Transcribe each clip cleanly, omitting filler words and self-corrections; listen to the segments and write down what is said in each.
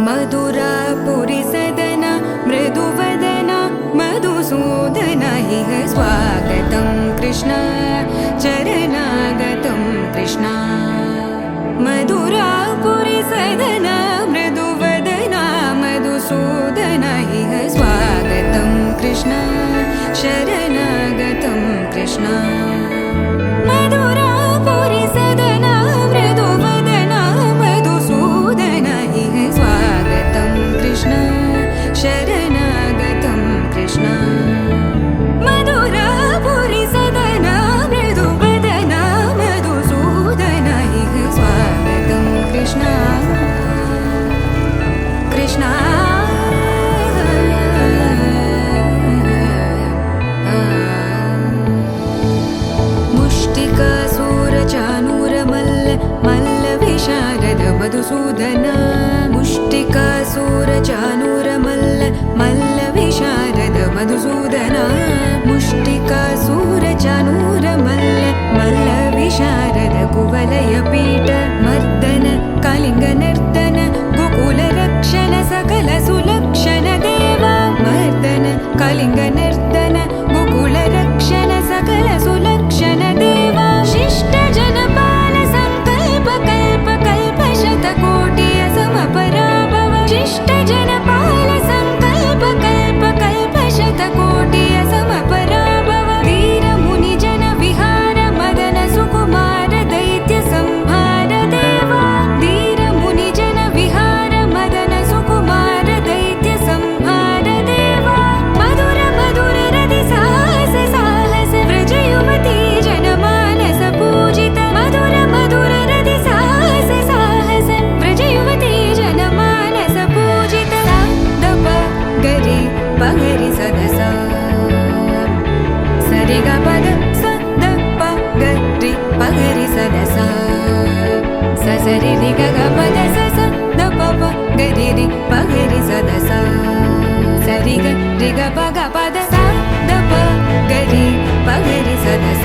मधुरापुरी सदन मृदुवदन मधुसूदन इह स्वागतं कृष्ण चरणागतं कृष्ण मधुरापुरी सदन मृदुवदन मधुसूदन इह स्वागतं कृष्ण शरणागतं कृष्ण मधुरापुरी सदन मृदुवदन मधुसूदन इह स्वागतं कृष्ण शरणागतं कृष्ण मधुरापुरी सदन मृदुवदन मधुसूदन इह स्वागतं कृष्ण कृष्ण मधुसूदन मुष्टिकासुरचाणूरमल्ल मल्ल विशारद मधुसूदन मुष्टिकासुरचाणूरमल्ल मल्ल विशारद कुवलयपीठ मर्दन कलिङ्गनर्दन गोकुलरक्षण सकल सुलक्षण देवा मर्दन कलिङ्गनर्दन गोकुलरक्षण सकल सुलक्षण देवा शिष्ट जनपाल संकल्प कल्प कल्प शतकोटि असमपराभव शिष्ट जनपाल संकल्प कल्प कल्प शतकोटि असमपराभव वीर मुनि जन विहार मदन सुकुमार दैत्य संहार देवा वीर मुनि जन विहार मदन सुकुमार दैत्य संहार देवा मधुर मधुर रति साहस साहस व्रज युवती जनमानस पूजित मधुर मधुर रति साहस साहस व्रज युवती जनमानस पूजित दप गरि पगरि सदस सरि ग पद स द प गरि पगरि सदस स सरि रि ग ग पद स स द प प गरि रि पगरि सदस सरि ग रि ग प ग पद स द प गरि पगरि सदस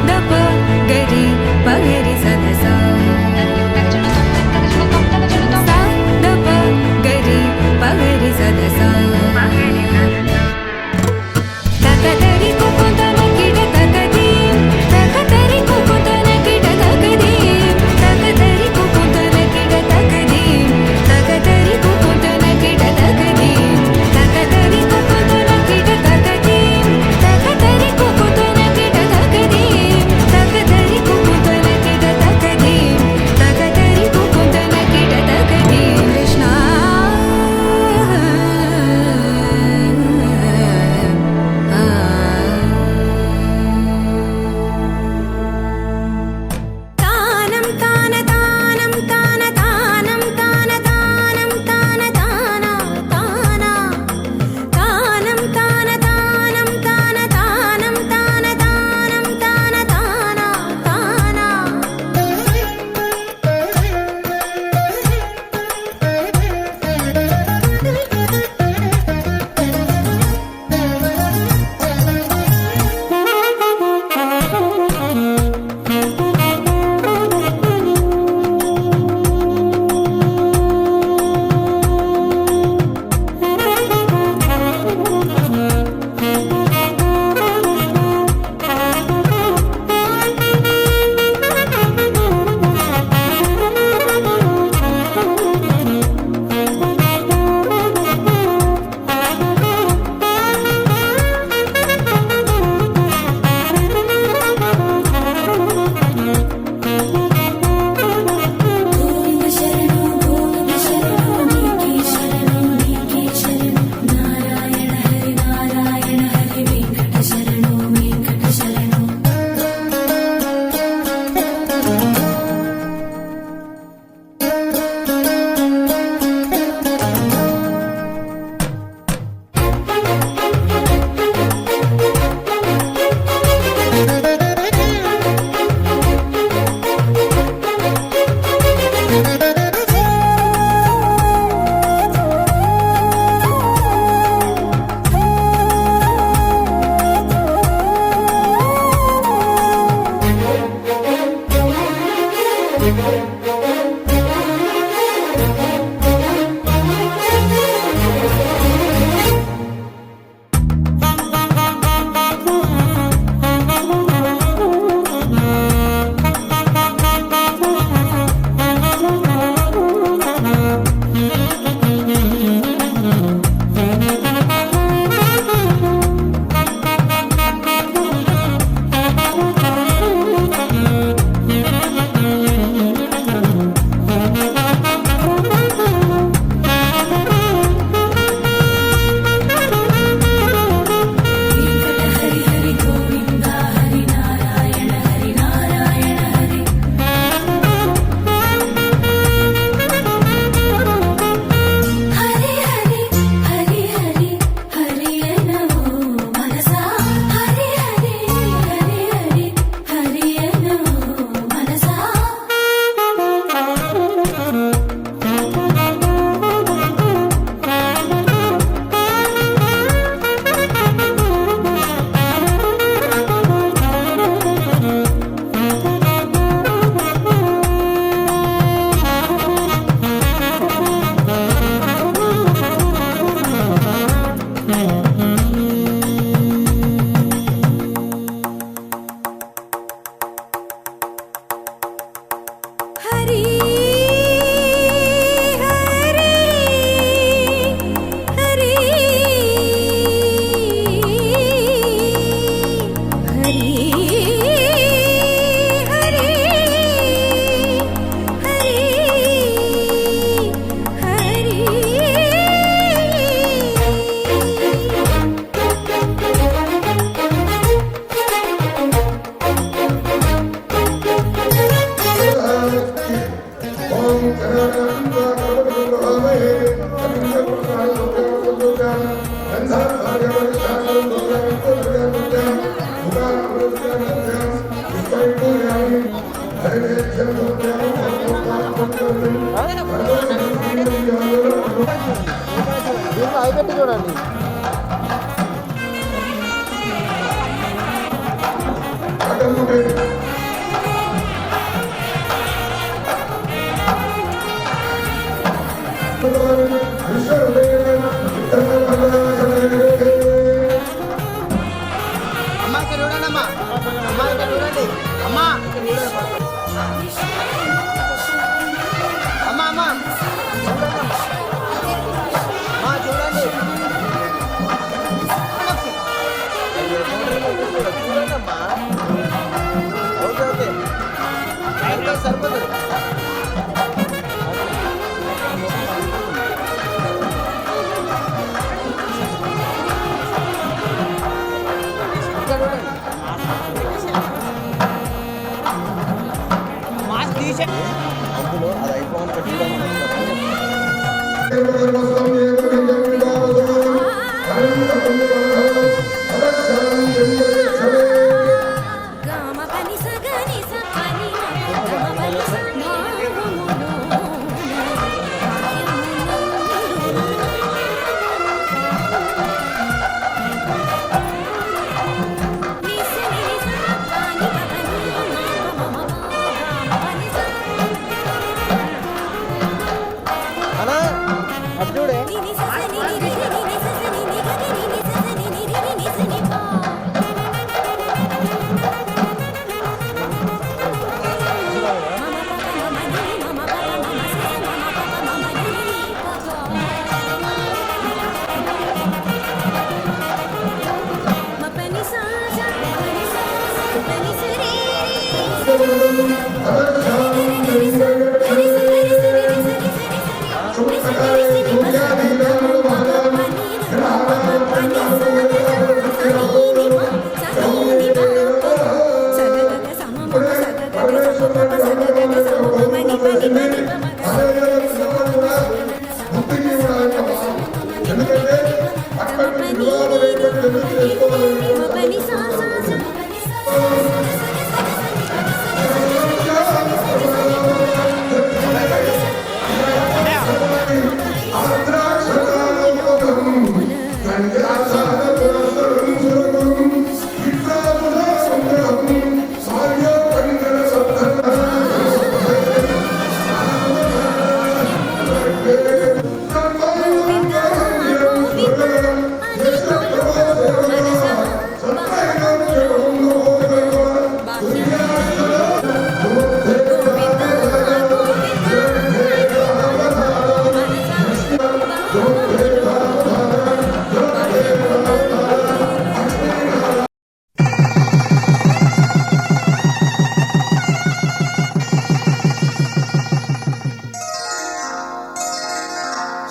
द प गरि पगरि सदस द प गरि पगरि सदस तकतरि कुकुतन किड तकदीं तकतरि कुकुतन किड तकदीं तकतरि कुकुतन किड तकदीं तकतरि कुकुतन किड तकदीं तकतरि कुकुतन किड तकदीं तकतरि कुकुतन किड तकदीं तकतरि कुकुतन किड तकदीं तकतरि कुकुतन किड तकदीं कृष्ण तानं तान तानं तान तानं तान तानं तान ताना ताना तानं तान तानं तान तानं तान तानं तान ताना ताना చూడండి. అమ్మా ఇక్కడ చూడండి అమ్మా. అమ్మా ఇక్కడ చూడండి. అమ్మా అమ్మా అమ్మా అమ్మా చూడండి. చూడండి అమ్మా. ఓకే ఓకే సరిపోతుంది. అందులో అది అయిపోవాలి చూడే.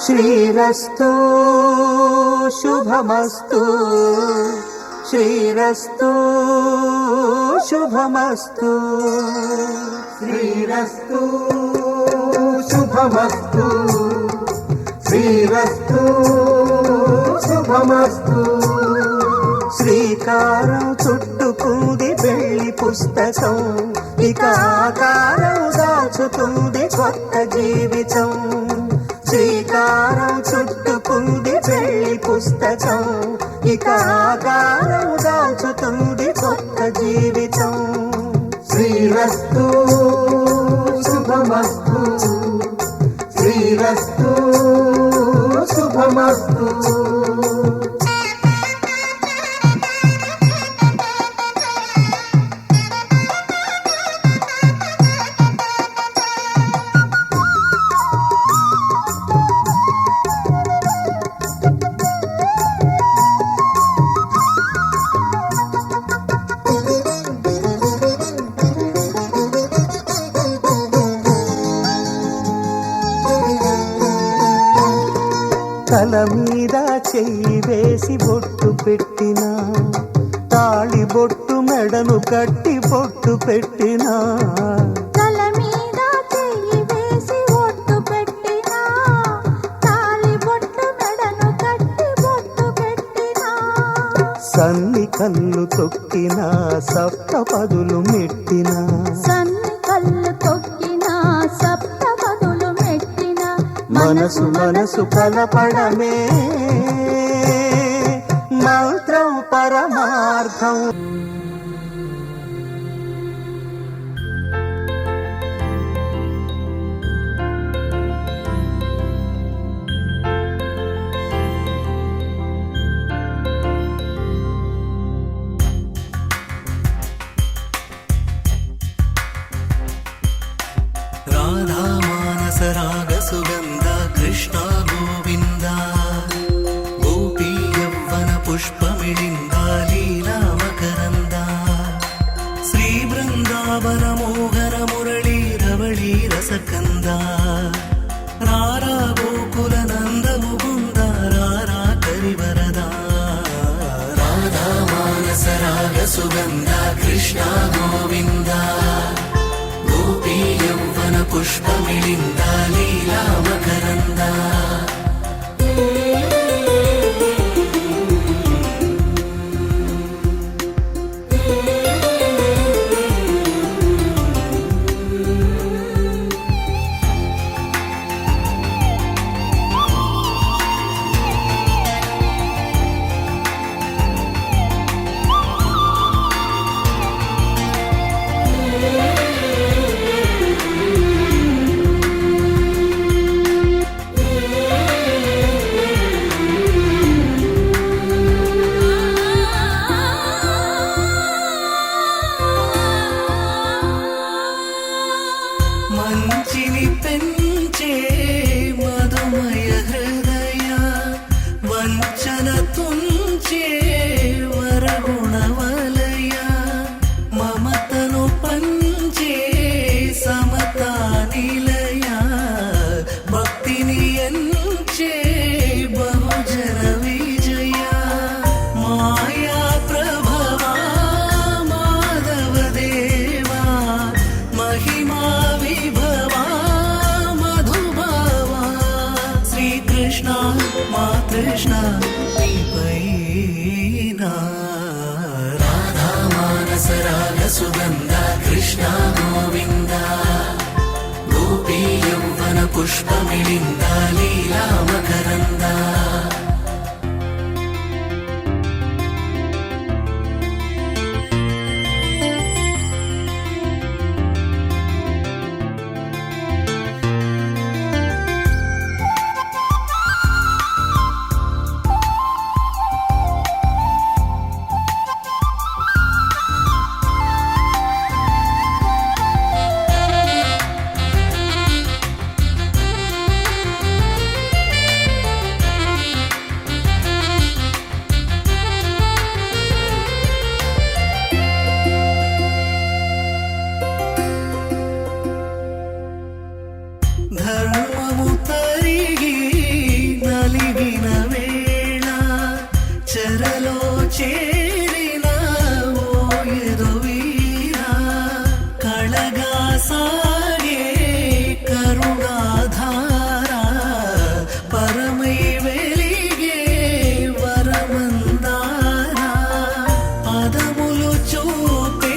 శ్రీరస్తు శుభమస్తు శ్రీరస్తు శుభమస్తు శ్రీరస్తు శుభమస్తు శ్రీరస్తు శుభమస్తు శ్రీకారం చుట్టుకుంది పెళ్లి పుస్తకం ఇక ఆకారం దాచుతుంది కొత్త జీవితం శ్రీకారం చుట్టుకుంది పెళ్లి పుస్తకం ఇక ఆకారం దాచుతుంది కొత్త జీవితం శ్రీరస్తు శుభమస్తు శ్రీరస్తు శుభమస్తు తల మీద చెయ్యి వేసి బొట్టు పెట్టినా తాళి బొట్టు మెడను కట్టి బొట్టు పెట్టినా తల మీద చెయ్యి వేసి బొట్టు పెట్టినా తాళి బొట్టు మెడను కట్టి బొట్టు పెట్టినా సన్ని కళ్ళు తొక్కినా సప్త పదులు మెట్టినా సన్ని కళ్ళు తొక్కినా సప్త పదులు మెట్టినా మనసు మనసు కలపడమే పరమార్థం. రాధా మానస రాగ సుగంధ కృష్ణ గోవింద గోపీ యవ్వన పుష్పమిళింద లీలా మకరంద శ్రీ బృందావన మోహన మురళీ రవళీ రసకంద రారా గోకుల నంద ముకుంద రారా కరివరద రాధా మానస రాగ సుగంధ కృష్ణ గోవింద గోపీ యవ్వన పుష్పమిళింద లీలా మకరంద మంచిని పెంచే మధుమయ హృదయ వంచన తుంచే వరగుణ వలయ మమతను పంచే సమతా నిలయ భక్తిని ఎంచే బహుజన విజయ మాయా ప్రభవా మాధవ దేవా మహిమా విభవా మధుభావా శ్రీకృష్ణ మా కృష్ణ నీపైనా రాధా మానస రాగ సుగంధ కృష్ణ గోవింద గోపీ యవ్వన పుష్పమిళింద లీలా మకరంద ధర్మము తరిగి నలిగిన వేళ చెరలో చేరిన ఓయదు వీరా కళగా సాగే కరుణాధార పరమై వెలిగే వరమందార పదములు చూపే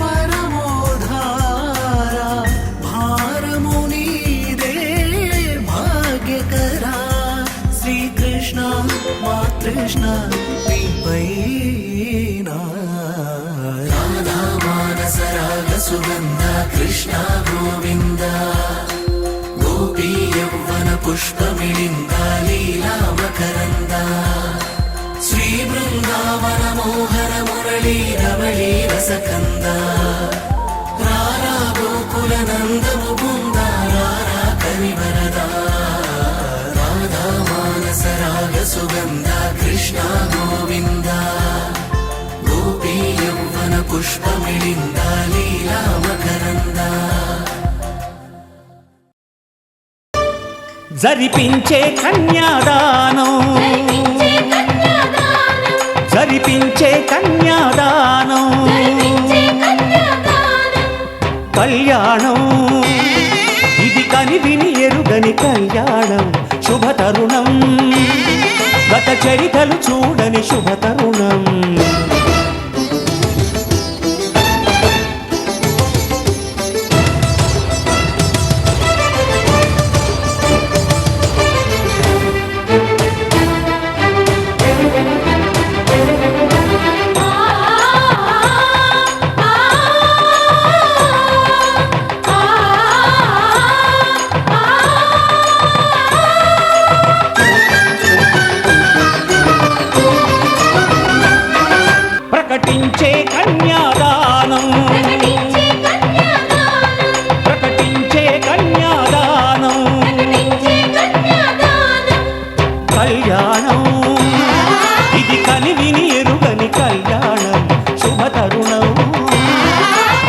పరమోధార భారము నీదే భాగ్యకరా శ్రీకృష్ణ మా కృష్ణ నీపైనా రాధా మానస రాగ సుగంధ కృష్ణ గోవింద గోపీ యవ్వన పుష్పమిళింద లీలా మకరంద శ్రీ బృందావన మోహన మురళీ రవళీ రసకంద రారా గోకుల నంద ముకుంద రారా కరివరద రాధా మానస రాగ సుగంధ కృష్ణ గోవింద గోపీ యవ్వన పుష్పమిళింద లీలా మకరంద జరిపించే కన్యాదానం జరిపించే కన్యాదానం కళ్యాణం ఇది కని విని ఎరుగని కళ్యాణం శుభతరుణం గత చరితలు చూడని శుభతరుణం కన్యాదానం ప్రకటించే కన్యాదానం ప్రకటించే కన్యాదానం ప్రకటించే కన్యాదానం కళ్యాణం ఇది కనివిని ఎరుగని కళ్యాణం శుభతరుణం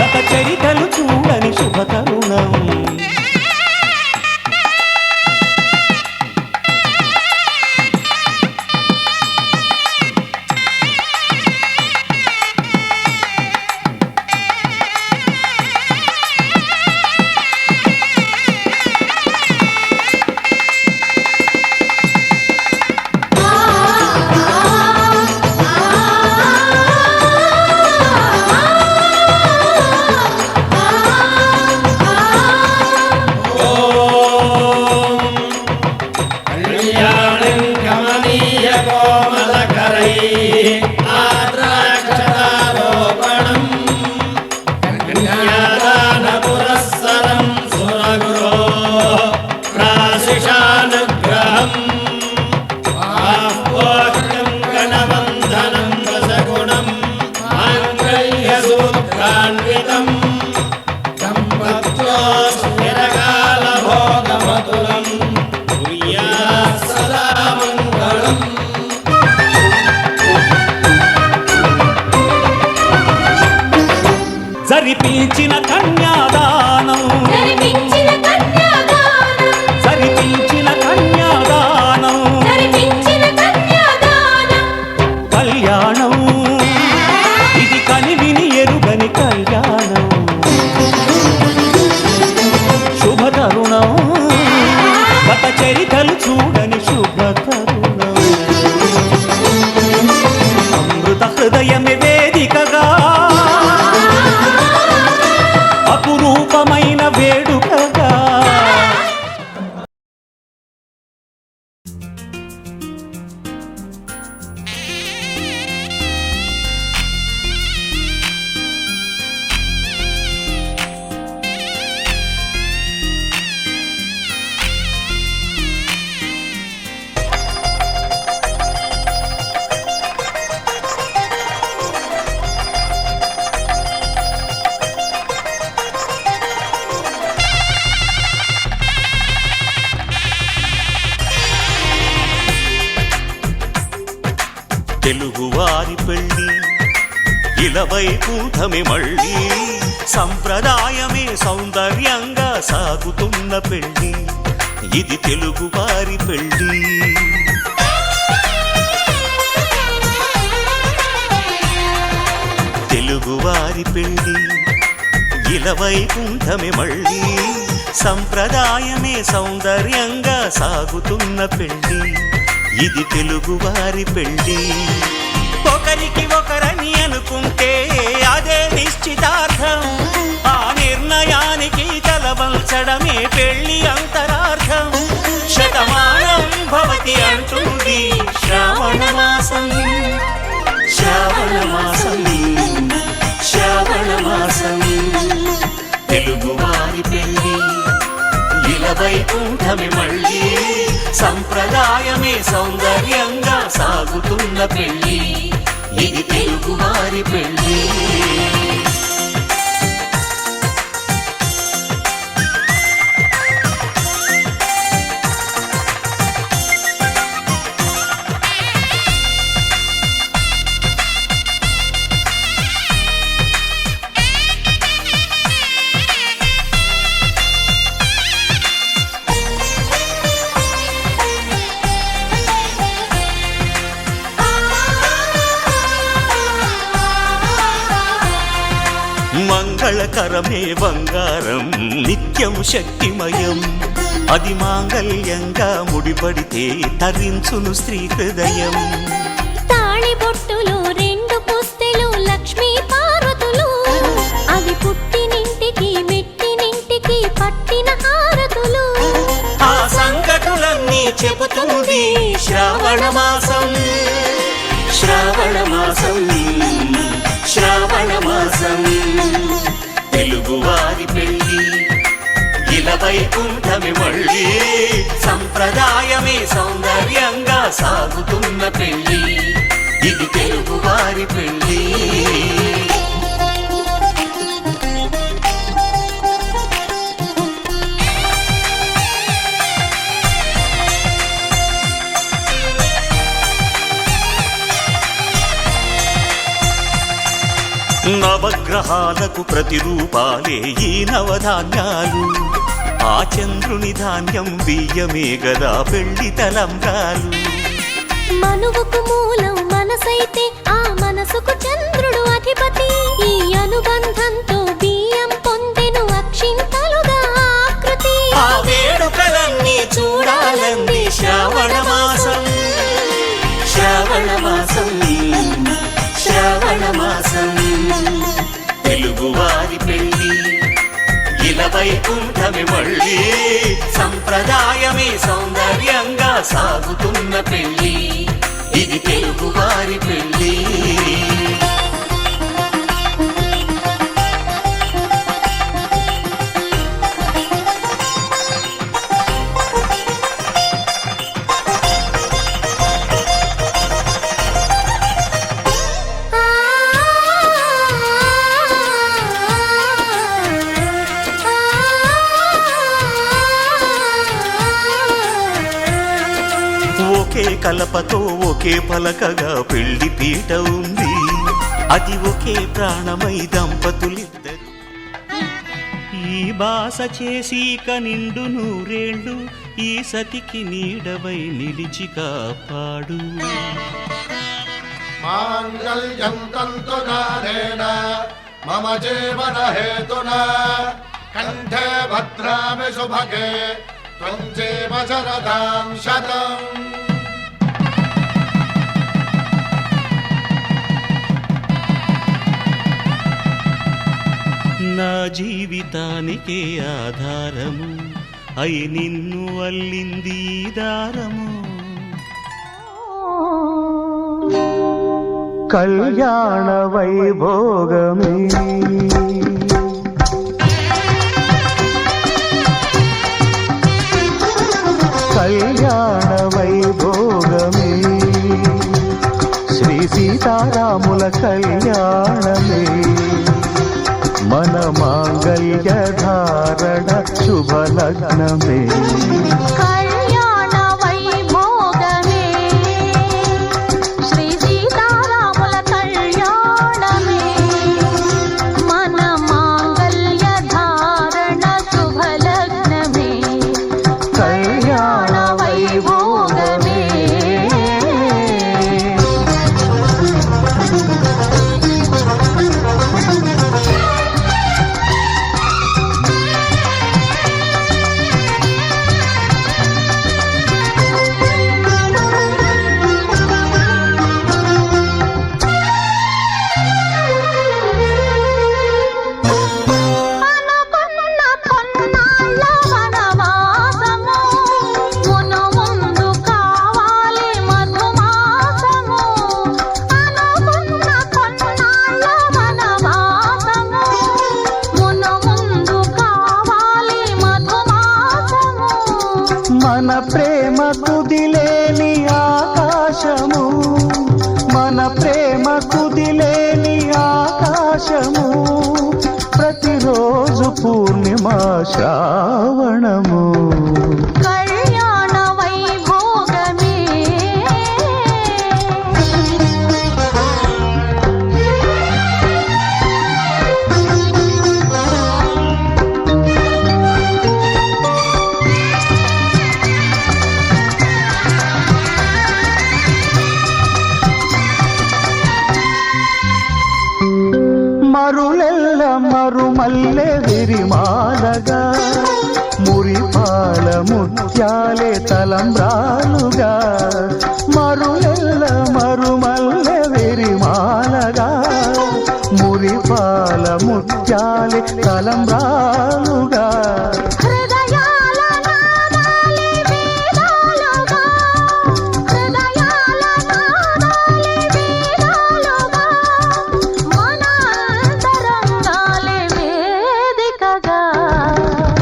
గత చరితలు చూడని శుభతరుణం జరిపించిన కన్యాదానం జరిపించిన కన్యాదానం జరిపించిన కన్యాదానం జరిపించిన కన్యాదానం కళ్యాణం ఇది కనివిని ఎరుగని కళ్యాణం శుభతరుణం గత చరితలు చూడని శుభతరుణం అమృత హృదయమే వేదికగా అపురూపమైన వేడుకగా తెలుగువారి పెళ్ళి ఇలవైకుంఠమే మళ్ళీ సంప్రదాయమే సౌందర్యంగా సాగుతున్న పెళ్ళి ఇది తెలుగువారి పెళ్ళి తెలుగువారి పెళ్ళి ఇలవైకుంఠమే మళ్ళీ సంప్రదాయమే సౌందర్యంగా సాగుతున్న పెళ్ళి ఇది తెలుగువారి పెళ్ళి ఒకరికి ఒకరని అనుకుంటే అదే నిశ్చితార్థం ఆ నిర్ణయానికి తలవంచడమే పెళ్ళి అంతరార్థం శతమానం భవతి అంటుంది శ్రావణ మాసం శ్రావణ మాసం శ్రావణ మాసం తెలుగువారి పెళ్ళి ఇలవైకుంఠమే మళ్ళీ సంప్రదాయమే సౌందర్యంగా సాగుతున్న పెళ్ళి ఇది తెలుగువారి పెళ్ళి మంగళకరమే బంగారం నిత్యం శక్తిమయం అది మాంగళ్యంగా ముడిపడితే తరించును స్త్రీ హృదయం తాళిబొట్టులు రెండు పుస్తెలు లక్ష్మీ పార్వతులు అవి పుట్టినింటికి మెట్టినింటికి పట్టిన హారతులు ఆ సంకటులన్నీ చెబుతుంది శ్రావణ మాసం శ్రావణ మాసం శ్రావణ మాసం తెలుగువారి పెళ్ళి ఇలవైకుంఠమే మళ్ళీ సంప్రదాయమే సౌందర్యంగా సాగుతున్న పెళ్ళి ఇది తెలుగువారి పెళ్ళి నవగ్రహాలకు ప్రతిరూపాలే ఈ నవధాన్యాలు. ఆ చంద్రుని ధాన్యం బియ్యమే గదా పెళ్లి తలంబ్రాలు. మనువుకు మూలం మనసైతే ఆ మనసుకు చంద్రుడు అధిపతి. ఈ అనుబంధంతో బియ్యం పొందెను అక్షింతలుగా ఆకృతి. ఆ వేడుకలన్నీ చూడాలంది శ్రావణ మాసం, శ్రావణ మాసం, శ్రావణ మాసం. తెలుగువారి పెళ్లి ఇలా వైకుంఠమే మళ్ళీ, సంప్రదాయమే సౌందర్యంగా సాగుతున్న పెళ్లి, ఇది తెలుగువారి పెళ్లి. ఒకే కలపతో ఒకే పలకగా పెళ్లి పీట ఉంది, అది ఒకే ప్రాణమై దంపతులిద్దరు. ఈ బాస చేసి కనిండు నూరేళ్ళు, ఈ సతికి నీడవై నిలిచి కాపాడు. మాంగళ్యం తంతునానేన మమ జీవన హేతునా కంఠే భద్రామి శుభగే త్వం జీవ శరదాం శతం. నా జీవితానికే ఆధారము అయి నిన్ను అల్లింది దారము. కళ్యాణ వైభోగమే కళ్యాణ వైభోగమే శ్రీ సీతారాముల కళ్యాణమే. మన మాంగళ్య ధారణ శుభలగ్నమే. కళ్యాణ వైభోగమే శ్రీ సీతారాముల కళ్యాణమే. మన మాంగళ్య ధారణ శుభలగ్నమే. కళ్యాణ వైభోగమే. మన ప్రేమ కుదిలేని ఆకాశము, మన ప్రేమ కుదిలేని ఆకాశము, ప్రతిరోజు పూర్ణిమ శ్రావణము. కళ్యాణ వైభోగమే మరులెల్ల మరుమల్లె విరిమాలగా, మురిపాల ముత్యాలే తలంబ్రాలుగా. మరులెల్ల మరుమల్లె విరిమాలగా, మురిపాల ముత్యాలే తలంబ్రాలుగా. హృదయాల నాదాలే వేదాలుగా, హృదయాల నాదాలే వేదాలుగా. మన అంతరంగాలే వేదికగా.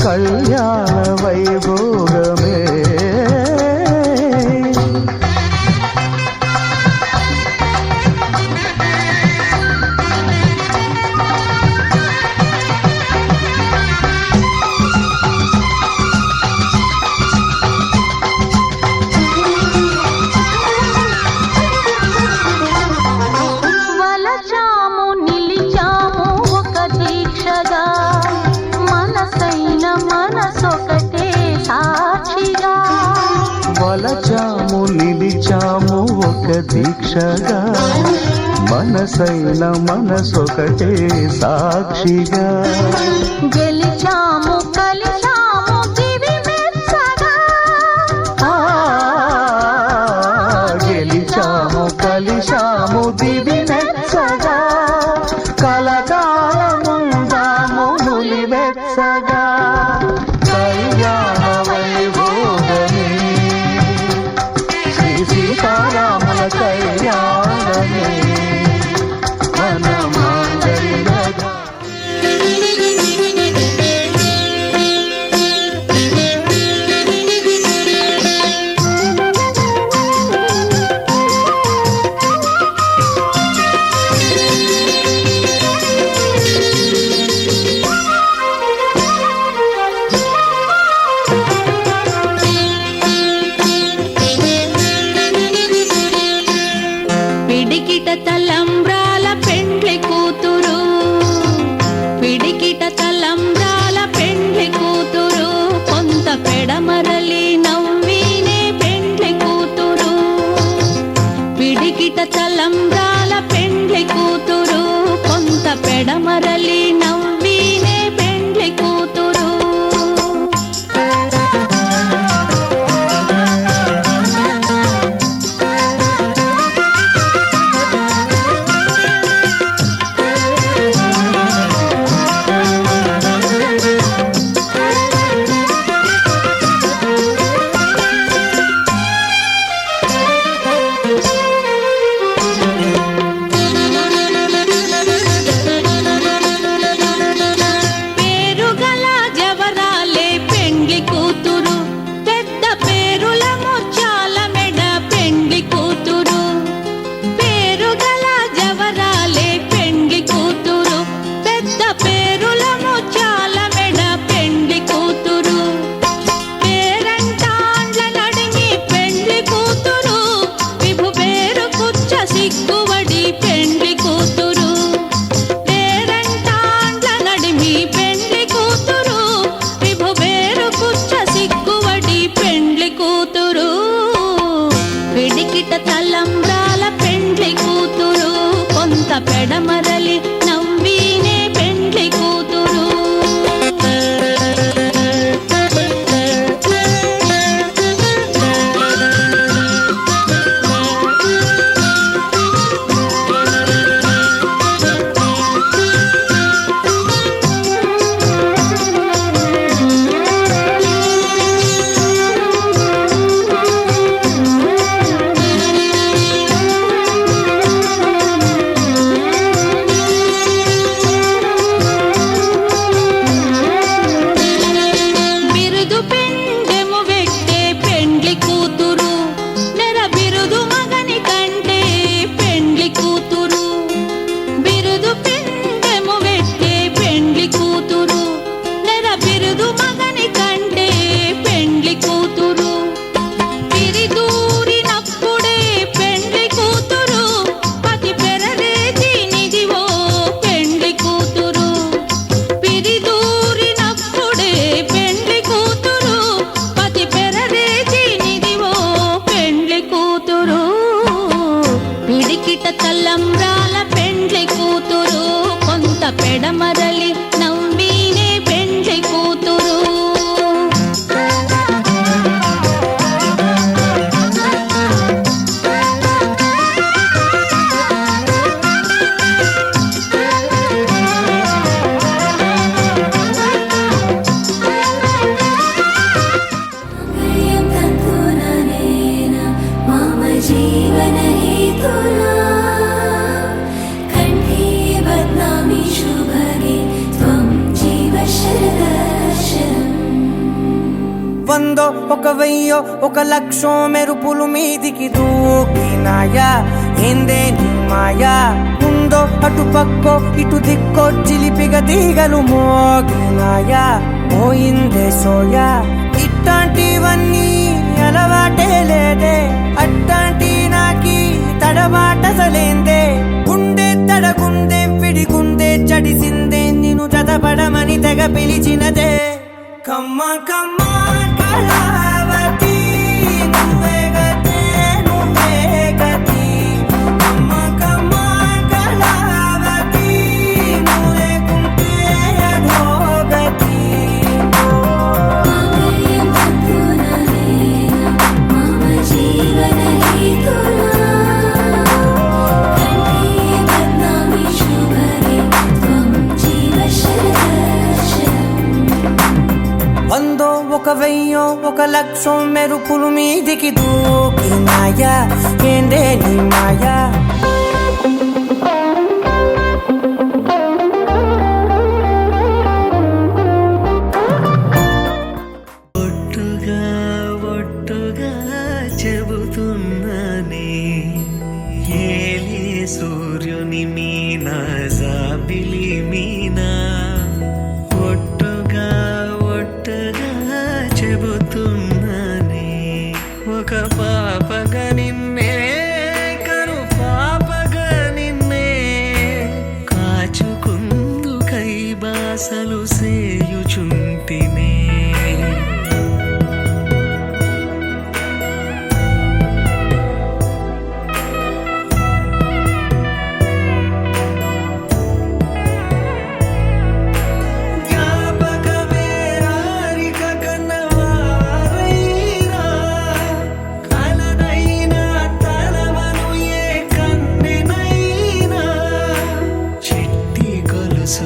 కళ్యాణ వైభోగమే వలచాము నిలిచాము మెచ్చగా మనసైన మనసొకటే సాక్షిగా వలచాము నిలిచాము ఒక దీక్షగా మనసైన మనసొకటే సాక్షిగా గెలిచాము కలిచాము దివి మెచ్చగా గెలిచాము కలిశాము దివి మెచ్చగా కలకాలముందాము నులి మెచ్చగా కళ్యాణ వైభోగమే శ్రీ సీతారాముల కళ్యాణమే మన మాంగళ్యగా పిడికిట తలంబ్రాల పెండ్లి కూతురు పిడికిట తలంబ్రాల పెండ్లి కూతురు కొంత పెడమరలి నవ్వినే పెండ్లి కూతురు పిడికిట తలంబ్రాల పెండ్లి కూతురు కొంత పెడమరలి నవ్వినే పెండ్లి కూతురు పేరుగల జవరాలే పెండ్లి కూతురు పెద్ద పేరుల ముత్యాల మెడ పెండ్లి కూతురు పేరుగల జవరాలే పెండ్లి కూతురు పెద్ద పేరుల ముత్యాల మెడ పెండ్లి కూతురు పేరంటాండ్ల నడిమి పెండ్లి కూతురు విభు పేరు కుచ్చ సిగ్గువడి పెండ్లి కూతురు పేరంటాండ్ల నడిమి పెండ్లి కూతురు విభు పేరు కుచ్చ సిగ్గువడి పెండ్లి కూతురు పిడికిట తలంబ్రాల పెండ్లి కూతురు కొంత పెడమరలి నవ్వినే పెండ్లి కూతురు బిరుదు పెండెము వెట్టే పెండ్లి కూతురు నెర బిరుదు మగని కంటే పెండ్లి కూతురు బిరుదు పెండెము వెట్టే పెండ్లి కూతురు నెర బిరుదు మగని కంటే పెండ్లి కూతురు పిరిదూరినప్పుడే పెండ్లి కూతురు పతి పెరరేచి నిదివో పెండ్లి కూతురు పిరిదూరినప్పుడే పెండ్లి కూతురు పతి పెరరేచి నిదివో పెండ్లి కూతురు పిడికిట తలంబ్రాల పెండ్లి కూతురు కొంత పెడమరలి నవ్వినే పెండ్లి కూతురు मम जीवन हेतुना कण्ठे बध्नामि शुभगे त्वं जीव शरदर्शनम् వందో ఒక వెయ్యో ఒక లక్షో మెరుపులు మీదికి దూకినాయా ఏందే నీ మాయా ఉందో అటు పక్కో ఇటు దిక్కో చిలిపిగ తీగలు మోగినాయా పోయిందే సోయా ఇట్లాంటివన్నీ అలవాటే లేదే అట్లాంటి నాకి తడబాటసలేందే గుండె తడగుందే విడిగుందే చడిసిందే నిన్ను చదపడ పిలిచినదే కమ్మ కమ్మ కళావతి నువ్వే గతే నువ్వే గతి కమ్మ కమ్మ కళావతి నువ్వు లేకుంటే అధోగతి मम जीवन हेतुना कंठे बध्नामि शुभगे त्वं जीव शरदर्शनम् వందో ఒక వెయ్యో ఒక లక్షం మెరుపులు మీదికి దూకినాయా ఏందే నీ మాయా ఒట్టుగా ఒట్టుగా చెబుతున్నానే ఏలే సూర్యుని మీనా జాబిలి మీనా ఒట్టుగా ఒట్టుగా చెబుతున్నానే ఒక పాపగా నిన్నే కను పాపగా నిన్నే కాచుకుందు కై బాసలు సేయుచుంటినే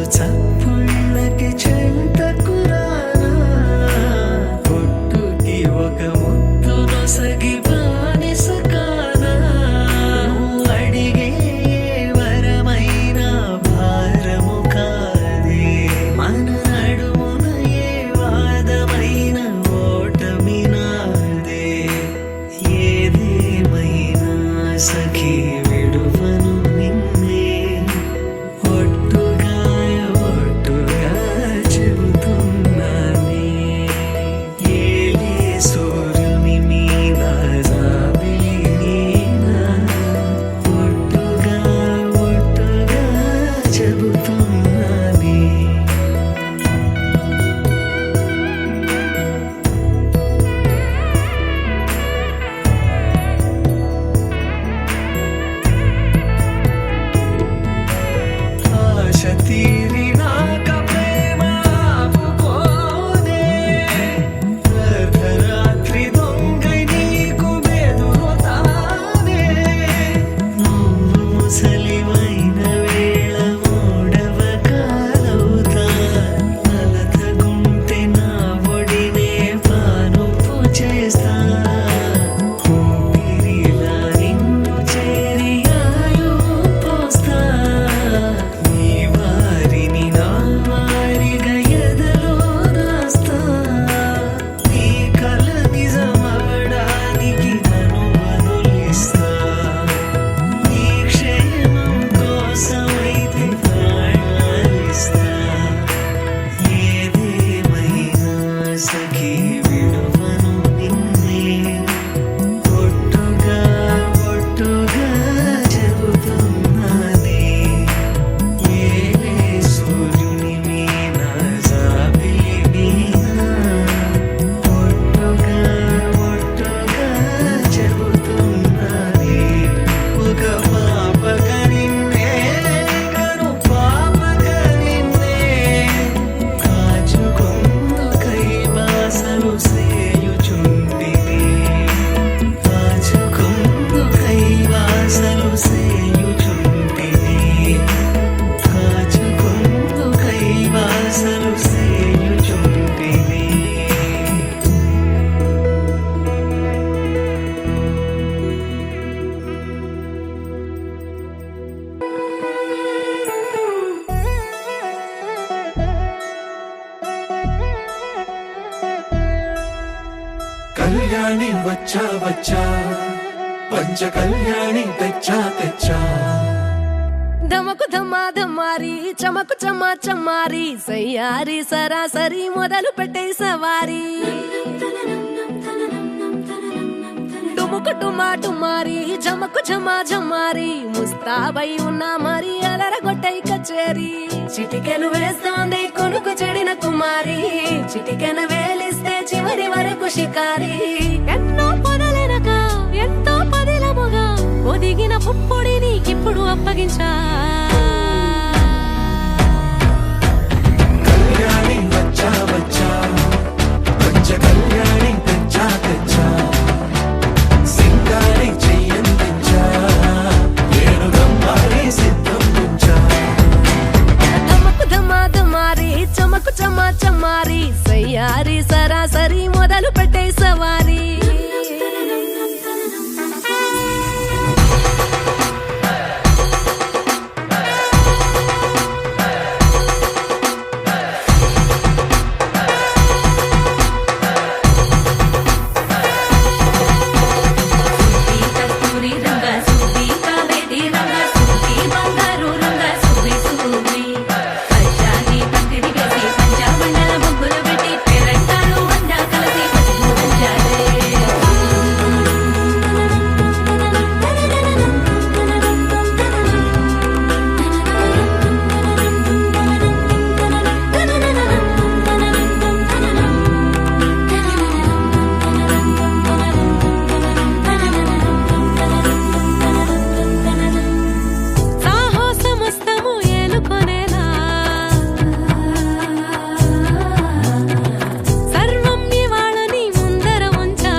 చప్పుళ్ళకి చెంతకురానా పొట్టుకి ఒక ముద్దు నొసగి బానిస కానా అడిగే వరమైన భారము కాదే మన నడుమున ఏ వాదమైన ఓటమి నాదే ఏదేమైనా సఖీ విడువను నిన్నే ఒట్టుగా ఒట్టుగా చెబుతున్నానే ఏలే సూర్యుని మీనా జాబిలి మీనా ఒట్టుగా ఒట్టుగా చెబుతున్నానే ఆశ తీరినాక ప్రేమ ఆపుకోదే అర్ధరాత్రి దొంగై నీకు బెదురుతానే నువ్వు ముసలివైన వేళ మూడవ కాలవుతా నలతగుంటే నా ఒడినే పానుపు చేస్తా ఊపిరిలా నిన్ను చేరి ఆయువు పోస్తా నీ వారిని నా వారిగా ఎదలో రాస్తా నీ కల నిజమవడానికి నన్ను వదిలిస్తా నీ క్షేమం కోసమైతే ప్రాణాలిస్తా ఏదేమైనా సఖీ విడువను నిన్నే ఒట్టుగా ఒట్టుగా చెబుతున్నానే ఏలే సూర్యుని మీనా జాబిలి మీనా ఒట్టుగా ఒట్టుగా చెబుతున్నానే ఒక పాపగా నిన్నే కను పాపగా నిన్నే కాచుకుందు కై బాసలు సేయుచుంటినే కాచుకుందు కై బాసలు సేయుచుంటినే కాచుకుందు కై బాసలు సేయుచుంటినే కళ్యాణి వచ్చా వచ్చా పంచ కళ్యాణి తెచ్చా తెచ్చా ధమకు ధమా ధమారి చమకు చమా చమారి సయ్యారి సరాసరి మొదలు పెట్టే సవారీ డుముకు టుమా టుమారి జమకు ఝమా ఝమారి ముస్తాబై ఉన్నా మరి అలరగొట్టై కచేరి చిటికెలు వేస్తోంది కొనుకు చెడిన కుమారి చిటికెన వేలిస్తే చివరి వరకు షికారి. ఎన్నో పొదలెనక ఎంతో పదిలముగా ఒదిగిన పుప్పొడి నీకిప్పుడు అప్పగించా. కళ్యాణి వచ్చా వచ్చా పంచ కళ్యాణి తెచ్చా తెచ్చా సింగారి చెయ్యందించా ఏడు గమ్మారి సిద్ధం ఉంచా. దమకు దమాదమారి చమకు చమా చమారి సయ్యారి సరాసరి మొదలు పెట్టే సవారీ. కస్తూరి రంగ సుబ్బి కావేరి రంగ సుబ్బి బంగారు రంగ సుబ్బి సుబ్బి పచ్చాని పందిరి వేసి పంచమండల ముగ్గులు పెట్టి పేరంటాలు అందా కలిసి పసుపు పంచాలే. సాహసమస్తము ఏలుకొనేలా సర్వం ఇవాళని ముందర ఉంచా.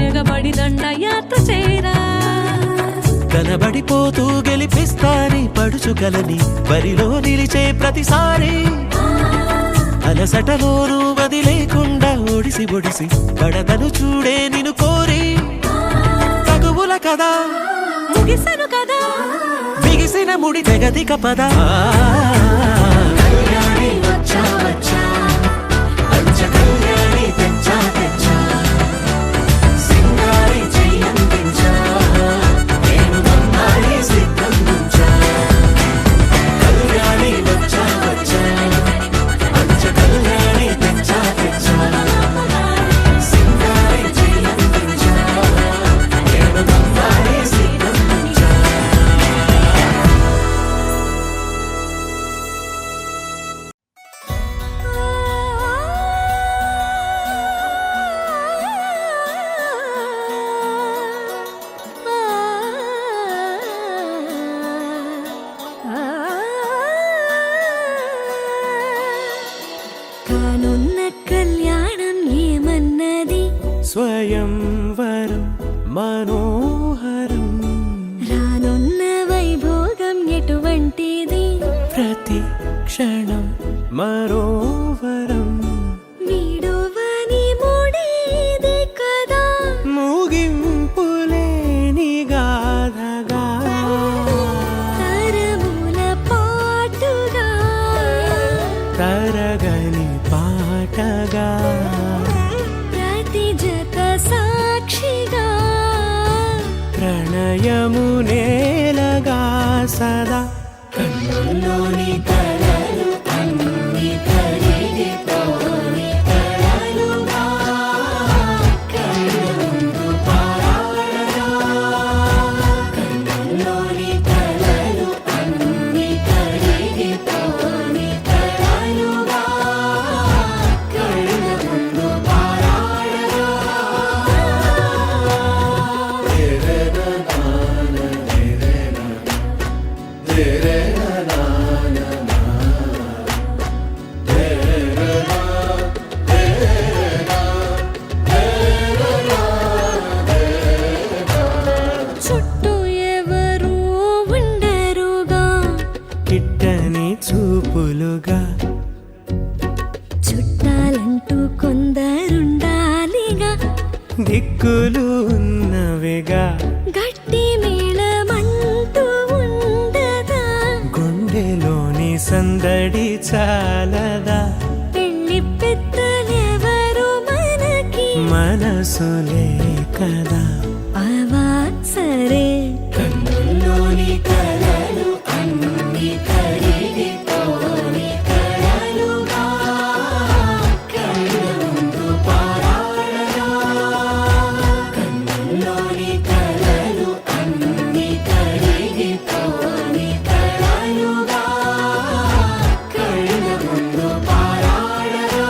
ఎగబడి దండయాత్ర చేరా. కనబడిపోతూ గెలిపిస్తాని పడుచుకలని బరిలో నిలిచే ప్రతిసారి అలసటలోనూ వదిలేకుండా ఒడిసి ఒడిసి పడతను చూడే నిన్ను కోరి తగువుల కదా ముగిసెను కదా బిగిసిన ముడి తెగదిక పద. కళ్యాణి వచ్చా వచ్చా పంచ కళ్యాణి తెచ్చా తెచ్చా సింగారి చెయ్యందించా ఏడు గమ్మారి సిద్ధం ఉంచా. కళ్యాణి వచ్చా వచ్చా పంచ కళ్యాణి తెచ్చా తెచ్చా సింగారి చెయ్యందించా ఏడు గమ్మారి సిద్ధం ఉంచా. కానున్న కళ్యాణం ఏమన్నది స్వయంవరం మనోహరం రానున్న వైభోగం ఎటువంటిది ప్రతి క్షణం మరోవరం వీడువని మూడేది కదా ముగింపులేని గాథగా తరముల పాటుగా తరగని పాటగా ప్రతి జత సాక్షిగా ప్రణయము నేలగా సదా కన్నుల్లోని కలలు అన్ని కరిగిపోని కలలుగా కళ్ళ ముందు పారాడగా. కన్నుల్లోని కలలు అన్ని కరిగిపోని కలలుగా కళ్ళ ముందు పారాడగా. చుట్టూ ఎవరు ఉండరుగా కిట్టని చూపులుగా చుట్టాలంటూ కొందరుండాలిగా దిక్కులు ఉన్నవిగా గట్టి మేళమంటూ ఉండదా గుండెలోని సందడి చాలదా పెళ్లి పెద్దలెవరు మనకి మనసులే కదా అవా సరే కన్నుల్లోని కలలు అన్ని కరిగిపోని కలలుగా కళ్ళ ముందు పారాడగా. కన్నుల్లోని కలలు అన్ని కరిగిపోని కలలుగా కళ్ళ ముందు పారాడగా.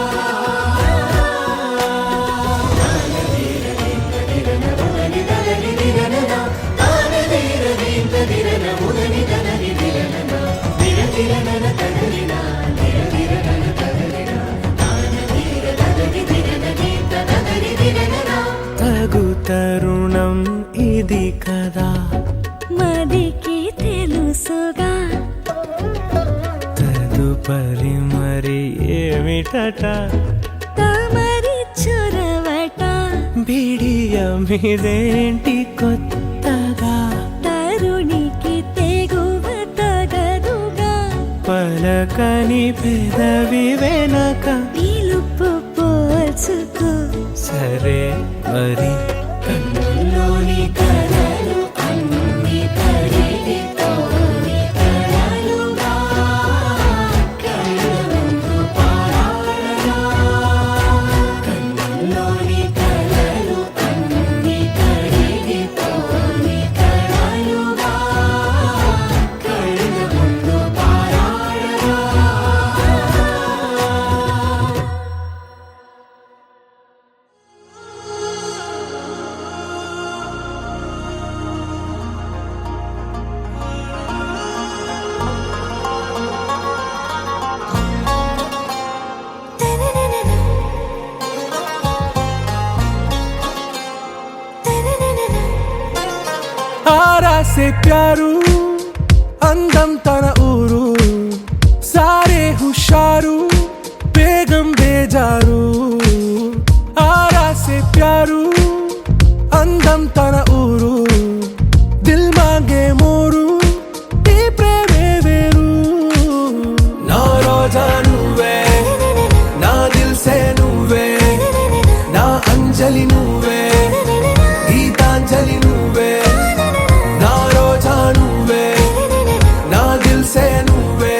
ఏమిటట తామరి చొరవట బిడియమిదేంటి కొత్తగా తరుణికి తెగువ తగదుగా పలకని పెదవి వెనక పిలుపు పోల్చుకో సరే మరి కన్నుల్లోని కలలు అన్ని కడిగితోని కలలుగా కళ్ళ ముందు పారాడగా కన్నుల్లోని కలలు అన్ని కడిగితోని కలలుగా కళ్ళ ముందు పారాడగా ఆరా సే ప్యారు అందం తన ఊరు సారే హుషారు బేగం బేజారు ఆరా సే ప్యారు అందం తన ఊరు దిల్ మాంగే మోరు ఈ ప్రేమే వేరు నా రోజా నువ్వే నా దిల్ సే నువ్వే నా అంజలి నువ్వే గీతాంజలి నువ్వే నా రోజా నువ్వే నా దిల్ సే నువ్వే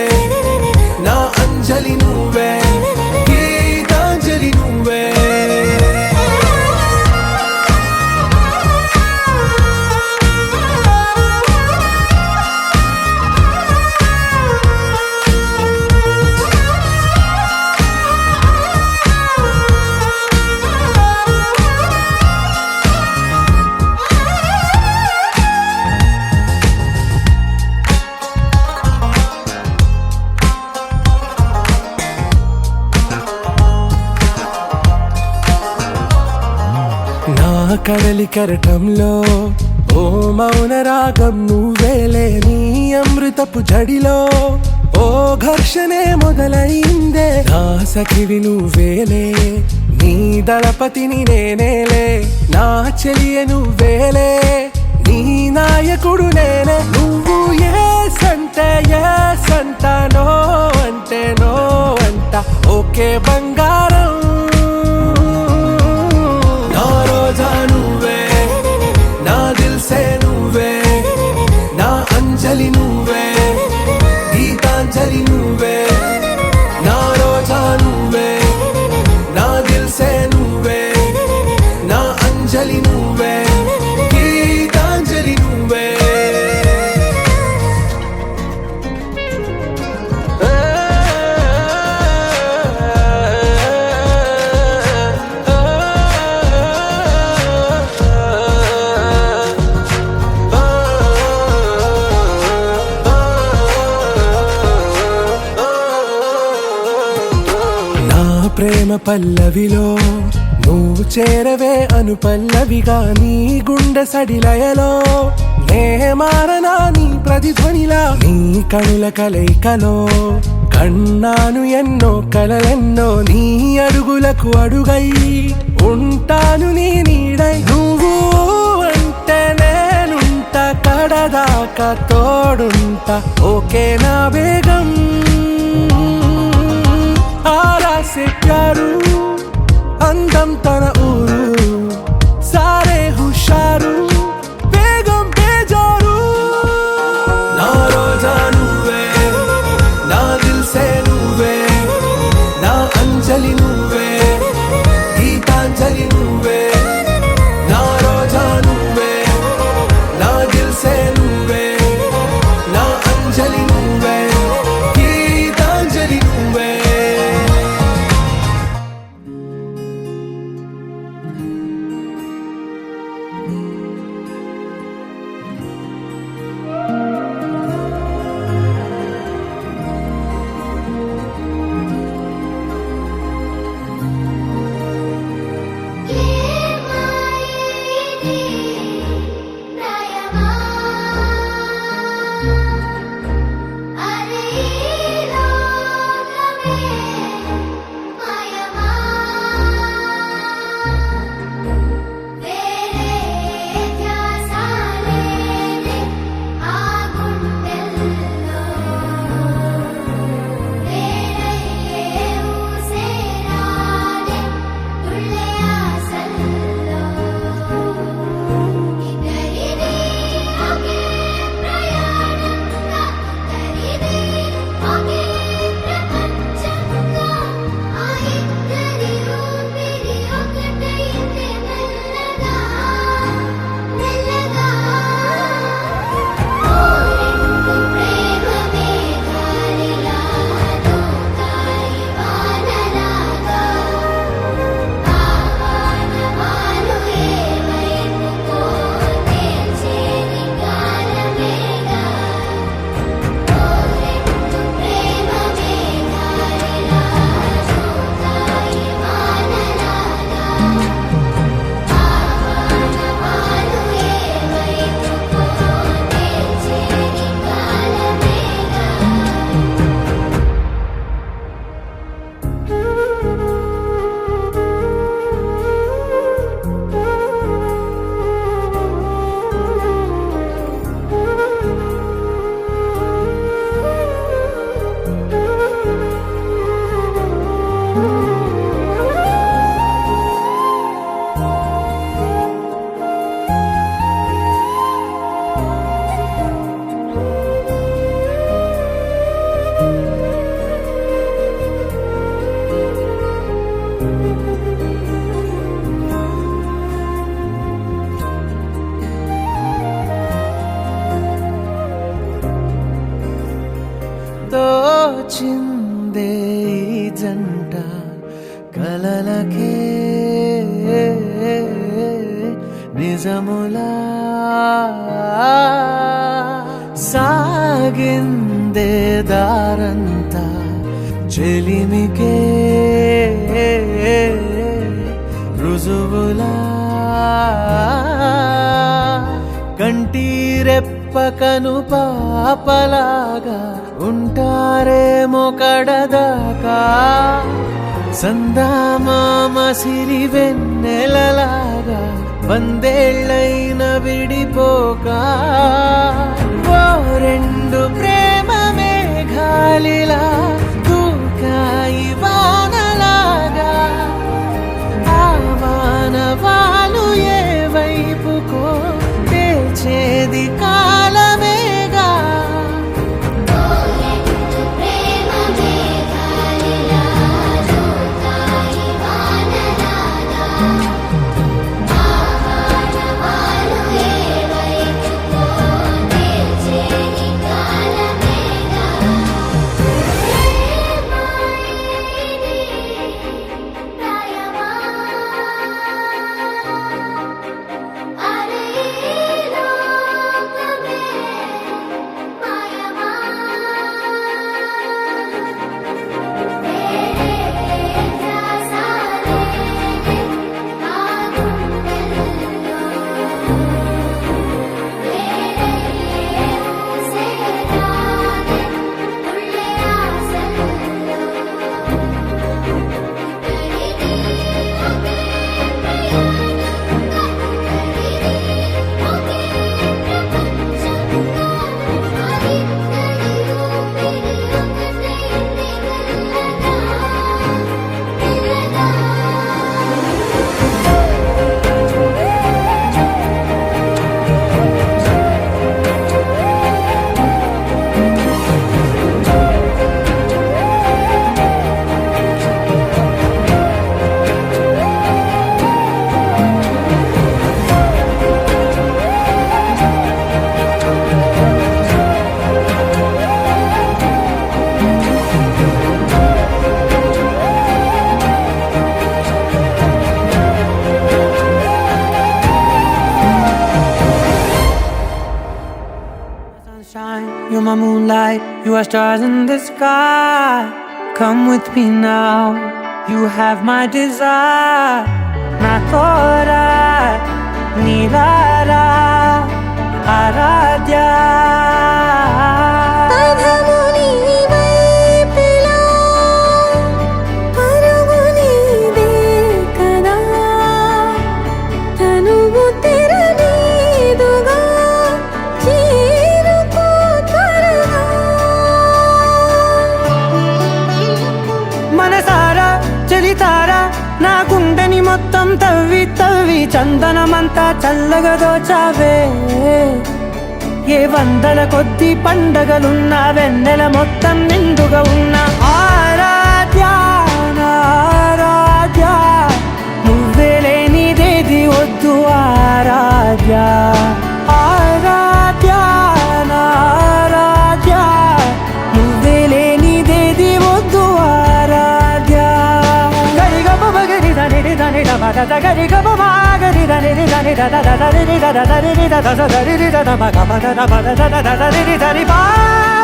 నా అంజలి నువ్వే గీతాంజలి నువ్వే నా కడలి కెరటంలో ఓ మౌన రాగం నువ్వేలే నీ అమృతపు జడిలో ఓ ఘర్షణే మొదలైందే నా సఖివి నువ్వేలే నీ దళపతిని నేనేలే నా చెలియ నువ్వేలే నీ నాయకుడు నేనే నువ్వు ఏ సంట నో అంటే నో అంట ఓకే బంగారం నా రోజా నువ్వే నా దిల్ సే నువ్వే నా అంజలి నువ్వే గీతాంజలి నువ్వే నా రోజా నువ్వే నా దిల్ సే నువ్వే నా అంజలి నువ్వే గీతాంజలి నువ్వే నా ప్రేమ పల్లవిలో నువ్వు చేరవే అను పల్లవిగా నీ గుండె సడిలయలో నే మారనా నీ ప్రతిధ్వనిలా నీ కనుల కలయికలో కన్నాను ఎన్నో కలలెన్నో నీ అడుగులకు అడుగై ఉంటాను నీ నీడై నువ్వు అంటే నేనుంట కడదాకా తోడుంటా ఓకే నా బేగం ఆరా సే ప్యారు అందం తన ఊరు సారే హుషారు బేగం బేజారు నా రోజా నువ్వే నా దిల్ సే నువ్వే నా అంజలి నువ్వే గీతాంజలి నువ్వే నా రోజా నువ్వే నా దిల్ సే నువ్వే నా అంజలి నువ్వే గీతాంజలి నువ్వే తోచిందే ఈ జంట కలలకే నిజములా సాగిందే దారంతా చెలిమికే రుజువులా కంటిరెప్పకను పాపలాగా ఉంటారేమో కడదాకా సందామామ సిరి వెన్నెలలాగా వందేళ్ళైన విడిపోక ఓ రెండు ప్రేమ మేఘాలిలా దూకాయి వానలాగా ఆ వానవాలు ఏ వైపుకో తెచేది కాలమేగా You're my moonlight, you are stars in the sky. Come with me now, you have my desire. Na tora, nilara, aradya. నా గుండెని మొత్తం తవ్వి తవ్వి చందనమంతా చల్లగా దోచావే ఏ వందల కొద్ది పండగలున్న వెన్నెల మొత్తం నిండుగా ఉన్న ఆరాధ్య ఆరాధ్య నువ్వే లేనిదేది వద్దు ఆరాధ్య ఆరాధ్య ఆరాధ్య నువ్వే లేనిదేది వద్దు ఆరాధ్య గరి గమ గరి దని దని ద ద ద రి ద ద ద రి ద ద ద రి ద ద మ గ మ ద ద మ ద ద ద ద రి ద రి పా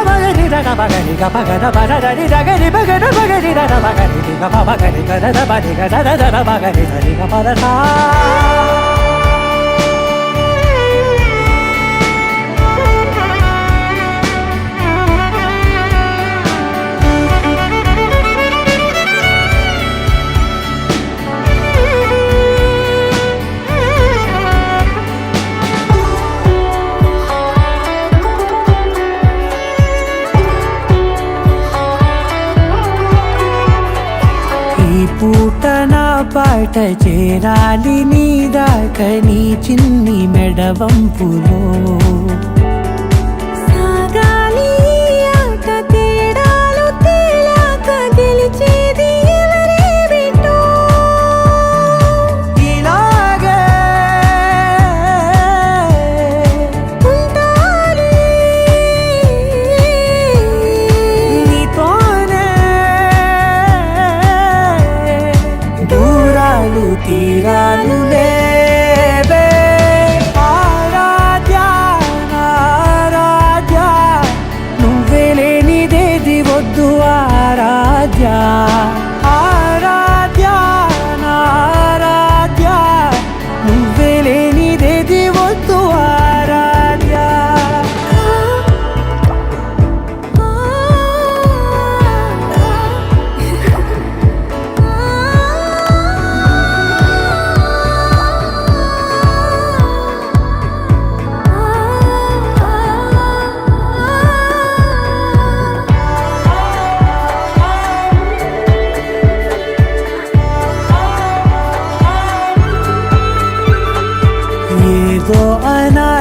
మ రి ద ద మ గ రి గ ప గ ద మ ద ద రి ద గ రి ప గ ద మ గ రి ద ద మ గ రి గ ప మ గ రి గ ద ద మ రి గ ద ద ద మ గ రి ద రి గ ప ద సా పూట నా పాట చేరాలి నీ దాకా నీ చిన్ని మెడవంపులో సాగాలి ఆట తేడాలు తేలాక గెలిచేది ఎవరే బిడ్డో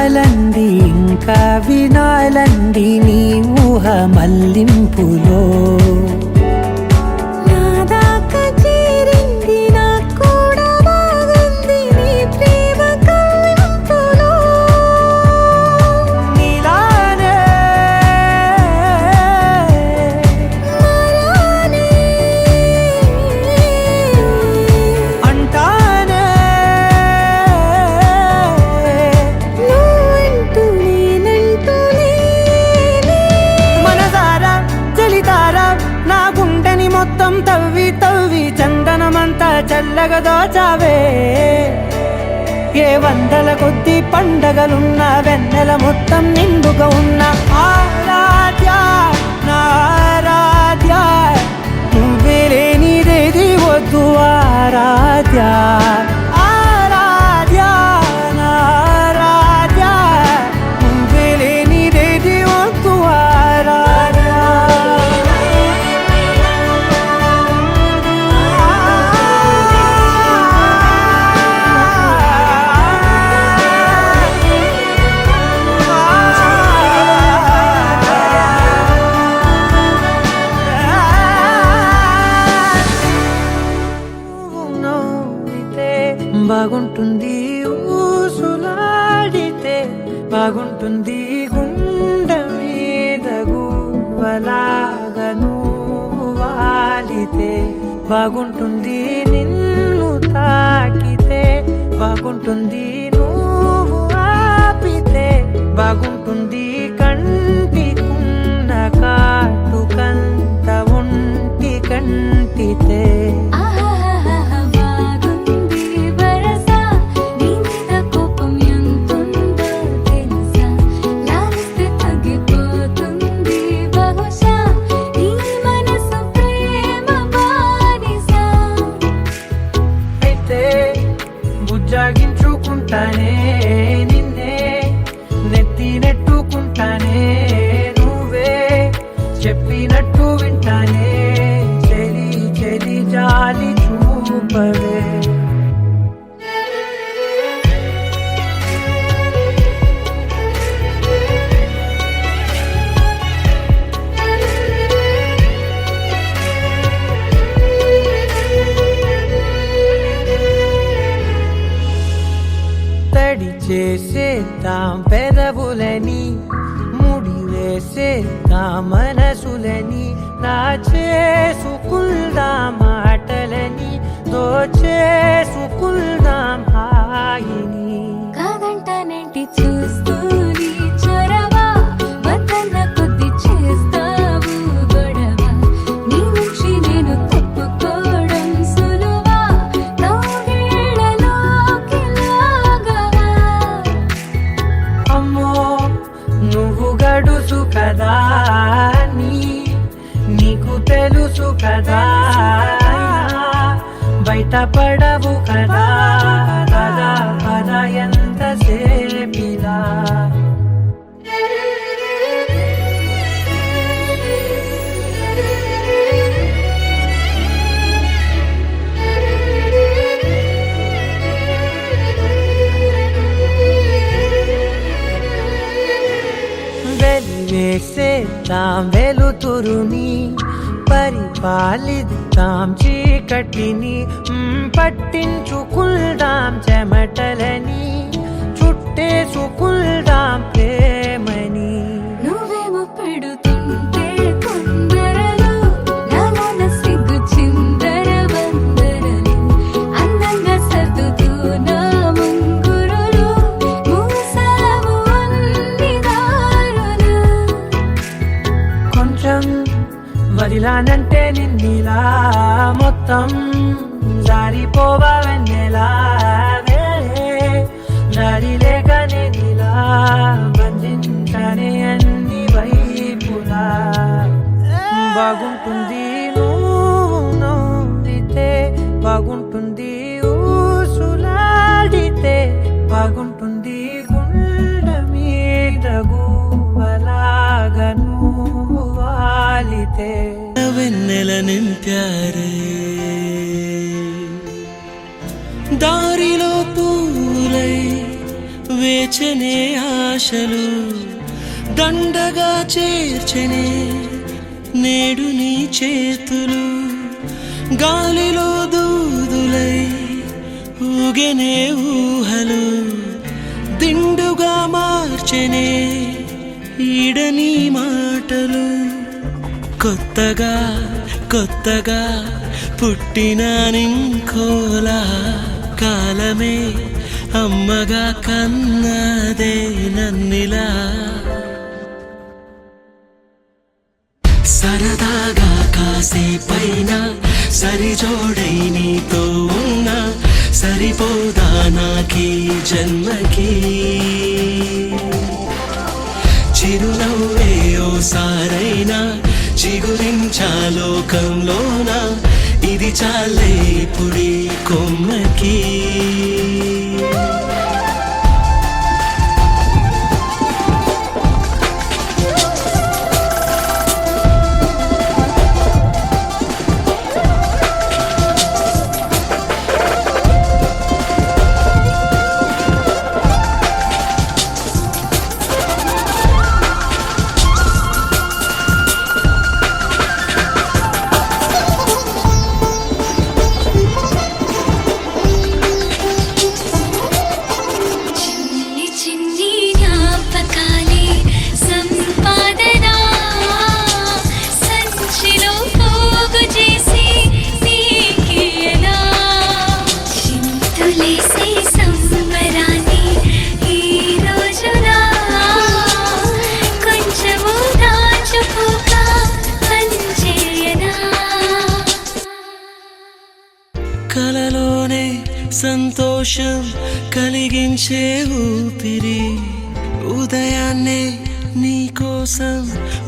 చూడాలంది ఇంకా వినాలంది నీ ఊహ మల్లింపులో నాదాకా చేరింది నాకు కూడా బాగుంది నీ ప్రేమ కవింపులో నీలానే మరానే అంటానే నువ్వంటూ నేనంటూ లేనే మనసారా చలితారా నా గుండెని మొత్తం తవ్వి తవ్వి చందనమంతా చల్లగా దోచావే ఏ వందల కొద్ది పండగలున్న వెన్నెల మొత్తం నిండుగా ఉన్న ఆరాధ్య నా ఆరాధ్య నువ్వే లేనిదేది వద్దు ఆరాధ్య ఆరాధ్య నా ఆరాధ్య నువ్వే లేనిదేది వద్దు ఆరాధ్య బాగుంటుంది ఊసులాడితే బాగుంటుంది గుండె మీద గువ్వలాగా నువ్వు వాలితే బాగుంటుంది నిన్ను తాకితే బాగుంటుంది నువ్వు ఆపితే బాగుంటుంది కంటికున్న కాటుకంత ఒంటి కంటితే బాగుంది వరస నీ మీద కోపం ఎంతుందో తెలుసా లాలిస్తే తగ్గిపోతుంది బహుశా నీ మనసు ప్రేమ బానిసా అయితే బుజ్జాగించుకుంటానే నిన్నే నెత్తి నెట్టుకుంటానే నువ్వే చెప్పినట్టు వింటానే చెలి చెలి జాలి చూపవే తడి చేసేద్దాం పెదవులని ముడి వేసేద్దాం మనసులని నా చేసుకుందాం మాటలని దోచేసుకుందాం హాయిని కాదంటానేంటి చూస్తూ నీ చొరవ వద్దన్న కొద్ది చేస్తావు గొడవ నీ నుంచి నేను తప్పుకోవడం సులువా నవ్వేళ్ళలోకి లాగవా అమ్మో నువ్వు గడుసు కదా నీకు తెలుసు కదా బయట పడవు కదా కదా పద ఎంత సేపిలా వెలివేసేద్దాం వెలుతురుని పరిపాలిద్దాం చీకటిని పట్టించుకుందాం చెమటలని చుట్టేసుకుందాం ప్రేమని నువ్వేమో పెడుతుంటే కొందరలు నాలోన సిగ్గు చిందర వందరలు అందంగా సర్దుతూ నా ముంగురులు మూసావు అన్ని దారులు కొంచెం వదిలానంటే నిన్నిలా మొత్తం జారిపోవా వెన్నెలా దారి లేక నేనిలా బంధించనే అన్ని వైపులా బాగుంటుంది నువ్వు నవ్వితే బాగుంటుంది ఊసులాడితే బాగుంటుంది గుండె మీద గువ్వలాగా నువ్వు వాలితే వెన్నెల నింపారే దారిలో పూలై వే పేచనే ఆశలు దండగా చేర్చనే నేడు నీ చేతులు గాలిలో దూదులై ఊగెనే ఊహలు దిండుగా మార్చెనే ఈడని మాటలు కొత్తగా కొత్తగా పుట్టిన నింకోలా కాలమే అమ్మగా కన్నదే నన్నిలా సరదాగా కాసేపైన సరిజోడై నీతో ఉన్నా సరిపోదా నాకీ జన్మకి చిరునవ్వే ఓసారైనా చిగురించా లోకంలోన ఇది చాలే పుడి కొమ్మకి చిన్ని చిన్ని జ్ఞాపకాలే సంపాదన సంచిలో పోగు చేసి నీకియనా చింతులేసే సంబరాన్ని ఈ రోజున కొంచెము దాచుకోక పంచేయనా కలలోనే సంతోషం కలిగించే ఊపిరి ఉదయాన్నే నీకోసం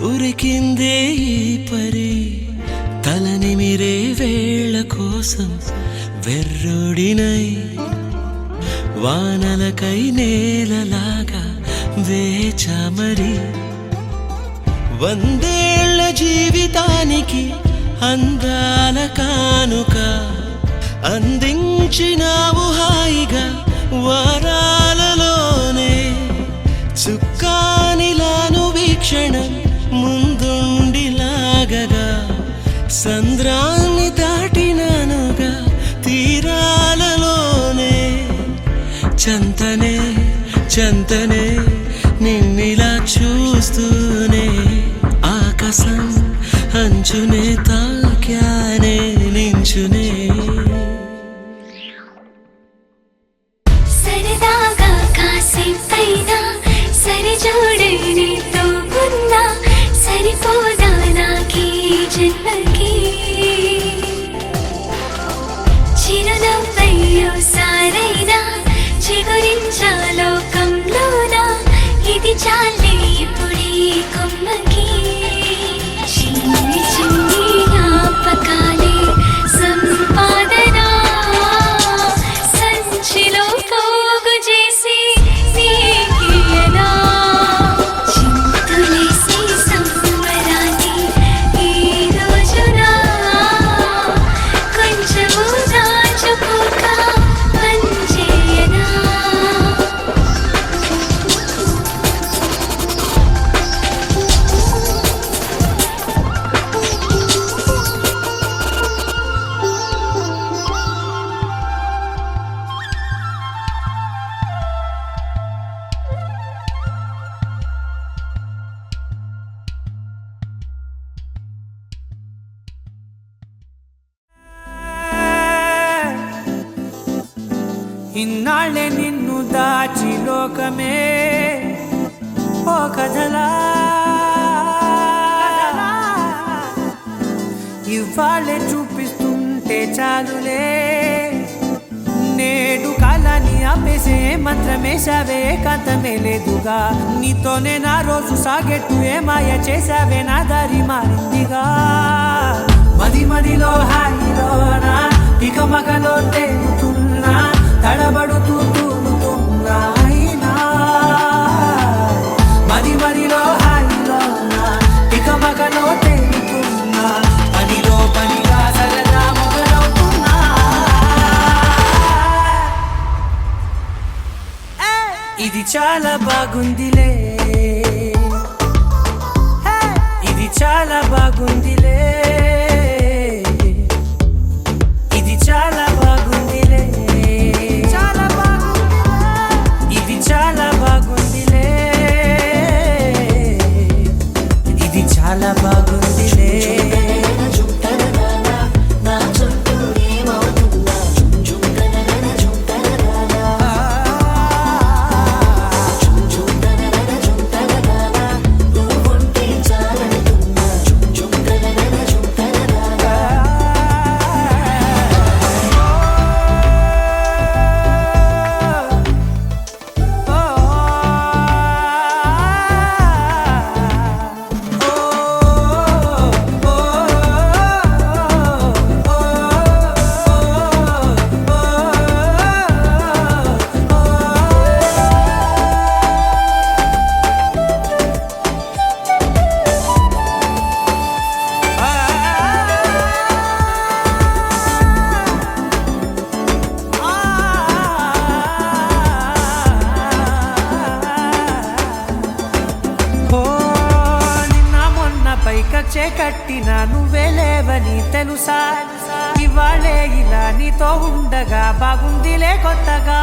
ఉరికిందే ఈ పరి తలనిమిరే వేళ కోసం వెర్రుడినై వానలకై నేలలాగా వేచమరి వందేళ్ల జీవితానికి అందాల కానుక అందించినావు హాయిగా వరాలలోనే చుక్కానిలాను వీక్షణం ముందుండిలాగగా సంద్రాన్ని దాటినానుగా తీరాలలోనే చంతనే చంతనే నిన్నిలా చూస్తూనే ఆకాశం అంచునే తాక్యానే నించునే సరదాగా కాసేపైనా సరిజోడై నీతో ఉన్నా సరిపోదా నాకీ జన్మకి చిరునవ్వయ్యో సారైనా చిగురించా లోకంలోన ఇది చాలే ఇప్పుడీ కొమ్మకి చిన్ని చిన్ని జ్ఞాపకాలే సంపాదన సంచిలో పోగు చేసి నీకియనా చింతులేసే సంబరాన్ని ఈ రోజున కొంచెము దాచుకోక పంచేయనా ఇన్నాళ్ళే నిన్ను దాచి లోకమే ఓ కథలా ఇవాళ్ళే చూపిస్తుంటే చాలులే నేడు కాలాన్ని ఆపేసే మంత్రమేశావే కాంతమే లేదుగా నీతోనే నా రోజు సాగెట్టు ఏ మాయ చేశావే నా దారి మారిందిగా మది మదిలో హాయిలోనా ఇక మగలో తేలుతున్నా తడబడుతూ తూలుతున్నా అయినా మది మదిలో హాయిలోనా ఇక మగలో తేలుతున్నా పనిలో పనిగా సరదా మొదలవుతున్నా ఇది చాలా బాగుందిలే, ఇది చాలా బాగుందిలే, ఇది చాలా బాగుందిలే, చాలా బాగుందిలే, ఇది చాలా బాగుందిలే, ఇది చాలా బాగుందిలే. కచ్చే కట్టిన నువ్వే లేవని తెలుసా, ఇవాళే ఇలా నీతో ఉండగా బాగుందిలే కొత్తగా.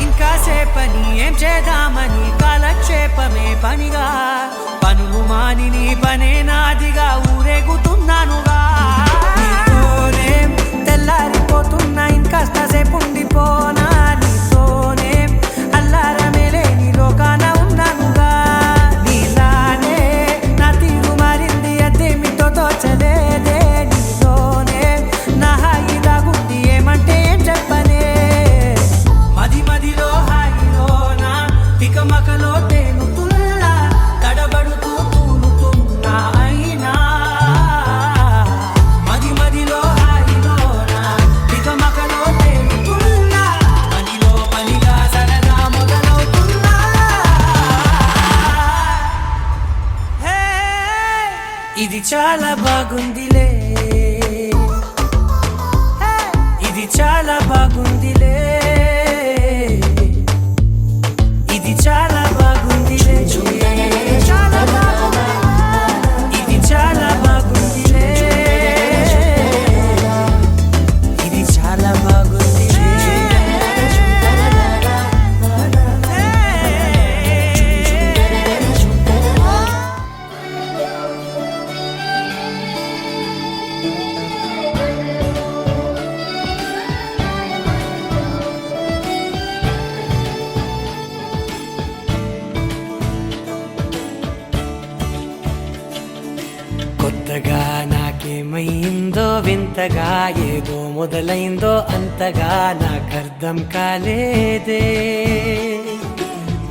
ఇంకా సేపని ఏం చేద్దామని కాలక్షేపమే పనిగా, పనులు మాని నీ పనే నాదిగా ఊరేగుతున్నానుగా. నీతోనే తెల్లారిపోతున్నా, ఇంకాస్త సేపు ఉండిపోనా నీతోనే, అల్లారమే లేని లోకాన ఉన్నానుగా. నీలానే నా తీరు మారింది, అదేమిటో తోచలేదే, నీలోనే నా హాయి దాగుంది, ఏమంటే ఏం చెప్పనే. మది మదిలో హాయిలోనా తికమకలో తేలుతున్నా, తడబడుతూ తూలుతున్నా అయినా. మది మదిలో హాయిలోనా తికమకలో తేలుతున్నా, పనిలో పనిగా సరదా మొదలవుతున్నా. హే, ఇది చాలా బాగుందిలే, ఇది చాలా బాగుందిలే, ఇది చాలా బాగుందిలే, చాలా బాగుందిలే, ఇది చాలా బాగుందిలే, ఇది చాలా బాగుందిలే. కొత్తగా నాకేమైందో వింతగా, ఏదో మొదలైందో అంతగా నాకర్థం కాలేదే.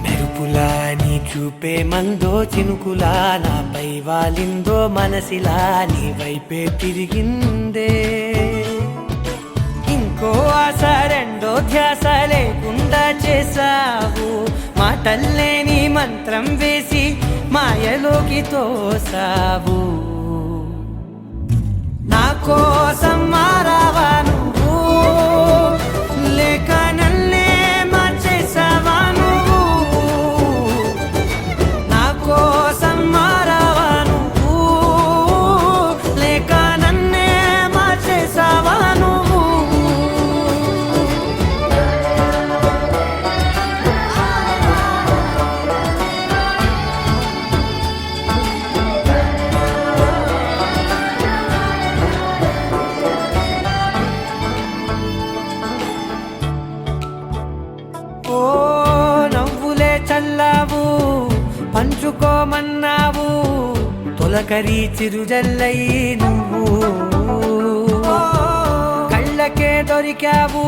మెరుపులా నీ చూపే మందో, చినుకులా నాపై వాలిందో, మనసిలా నీ వైపే తిరిగిందే. ఇంకో ఆశ రెండో ధ్యాస లేకుండా చేసావు, మాటల్లే నీ మంత్రం వేసి మాయలోకి తోసావు. నా కోసం మారావా నువ్వు, లేక నన్నే మార్చేసావా నువ్వు. నా కోసం మారావా నువ్వు, లేక నన్నే మార్చేసావా నువ్వు. ఓ నవ్వులే చల్లావు, పంచుకోమన్నావు, తొలకరి చిరుజల్లై నువ్వు. కళ్ళకే దొరికావు,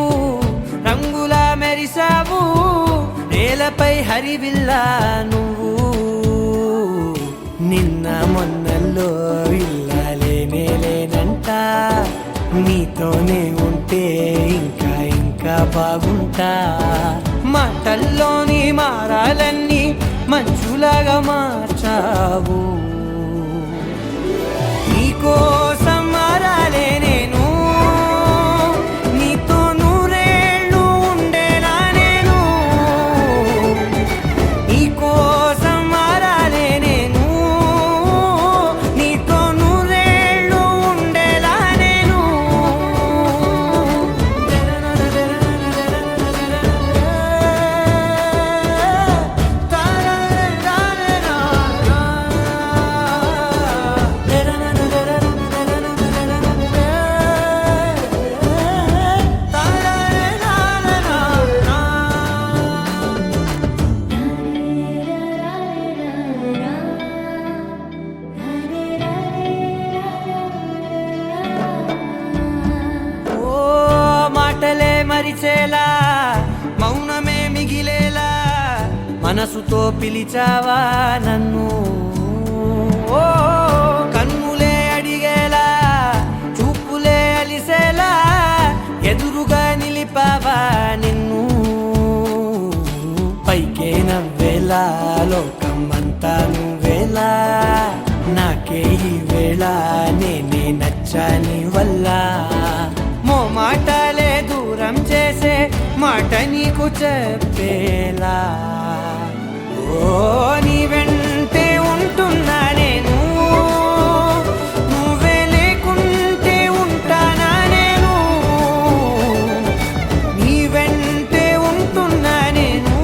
రంగులా మెరిసావు, నేలపై హరివిల్లా నువ్వు. నిన్న మొన్నల్లో ఇల్లాలేనే లేనంట, నీతోనే ఉంటే ఇంకా ఇంకా బాగుంటా. మాటల్లోని మారాలన్నీ మంచులాగా మార్చావు, నీకోసం మారాలే నేను, నీతో నూరేళ్ళు ఉండేలా నేను. మరిచేలా మౌనమే మిగిలేలా మనసుతో పిలిచావా నన్ను ఓ కన్నులే అడిగేలా చూపులే అలిసేలా ఎదురుగా నిలిపావా నిన్ను పైకే నవ్వేలా లోకం అంతా నువ్వేలా నాకే ఈ వేళ నేనే నచ్చాని వల్ల మో మాటలే దూరం చేసే మాట నీకు చెప్పేలా ఓ నీ వెంటే ఉంటున్నా నేను నువ్వే లేకుంటే ఉంటానా నేను నీ వెంటే ఉంటున్నా నేను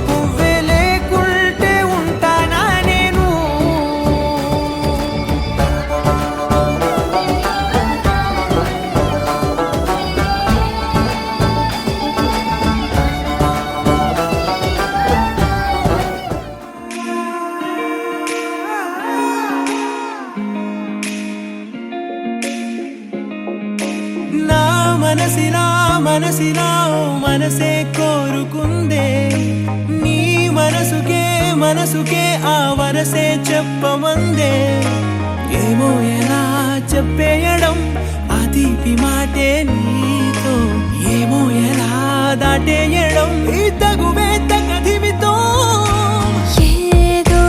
నువ్వే లేకుంటే ఉంటానా నేను నా మనసిలా మనసే కోరుకుందే నీ మనసుకే ఆ వరసే చెప్పమందే ఏమో ఎలా చెప్పేయడం ఆ తీపి మాటే నీతో ఏమో ఎలా దాటేయడం ఈ తగువే తగదిమితో ఏదో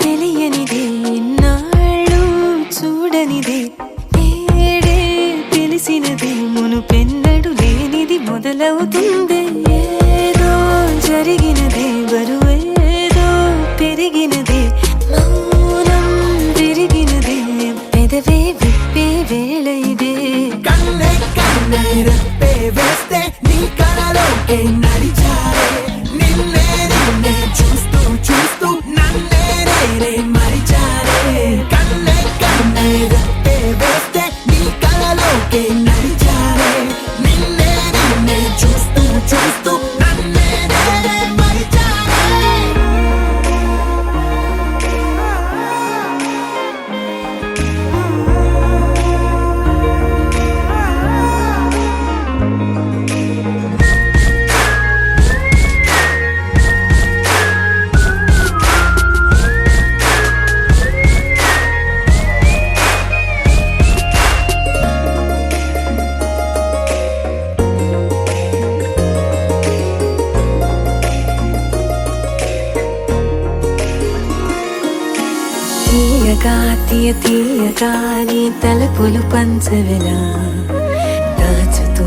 తెలియనిదే నాళ్ళు చూడనిదే ఏడే తెలిసినదే మునుపెన్నడు లేనిది మొదలవుతుంది ఏదో జరిగినదే బరువేదో పెరిగినదే మౌనం విరిగినదే పెదవే విప్పే వేళ ఇదే కన్నే రెప్పే వేస్తే నీ కలలోకే నడిచారే నిన్నే చూస్తూ నన్నే మరిచారే కన్నే రెప్పే వేస్తే నీ కలలోకే నడిచారే నిన్నే చూస్తూ నన్నే మరిచారే తీయగా నీ తలపులు పంచవెలా దాచుతూ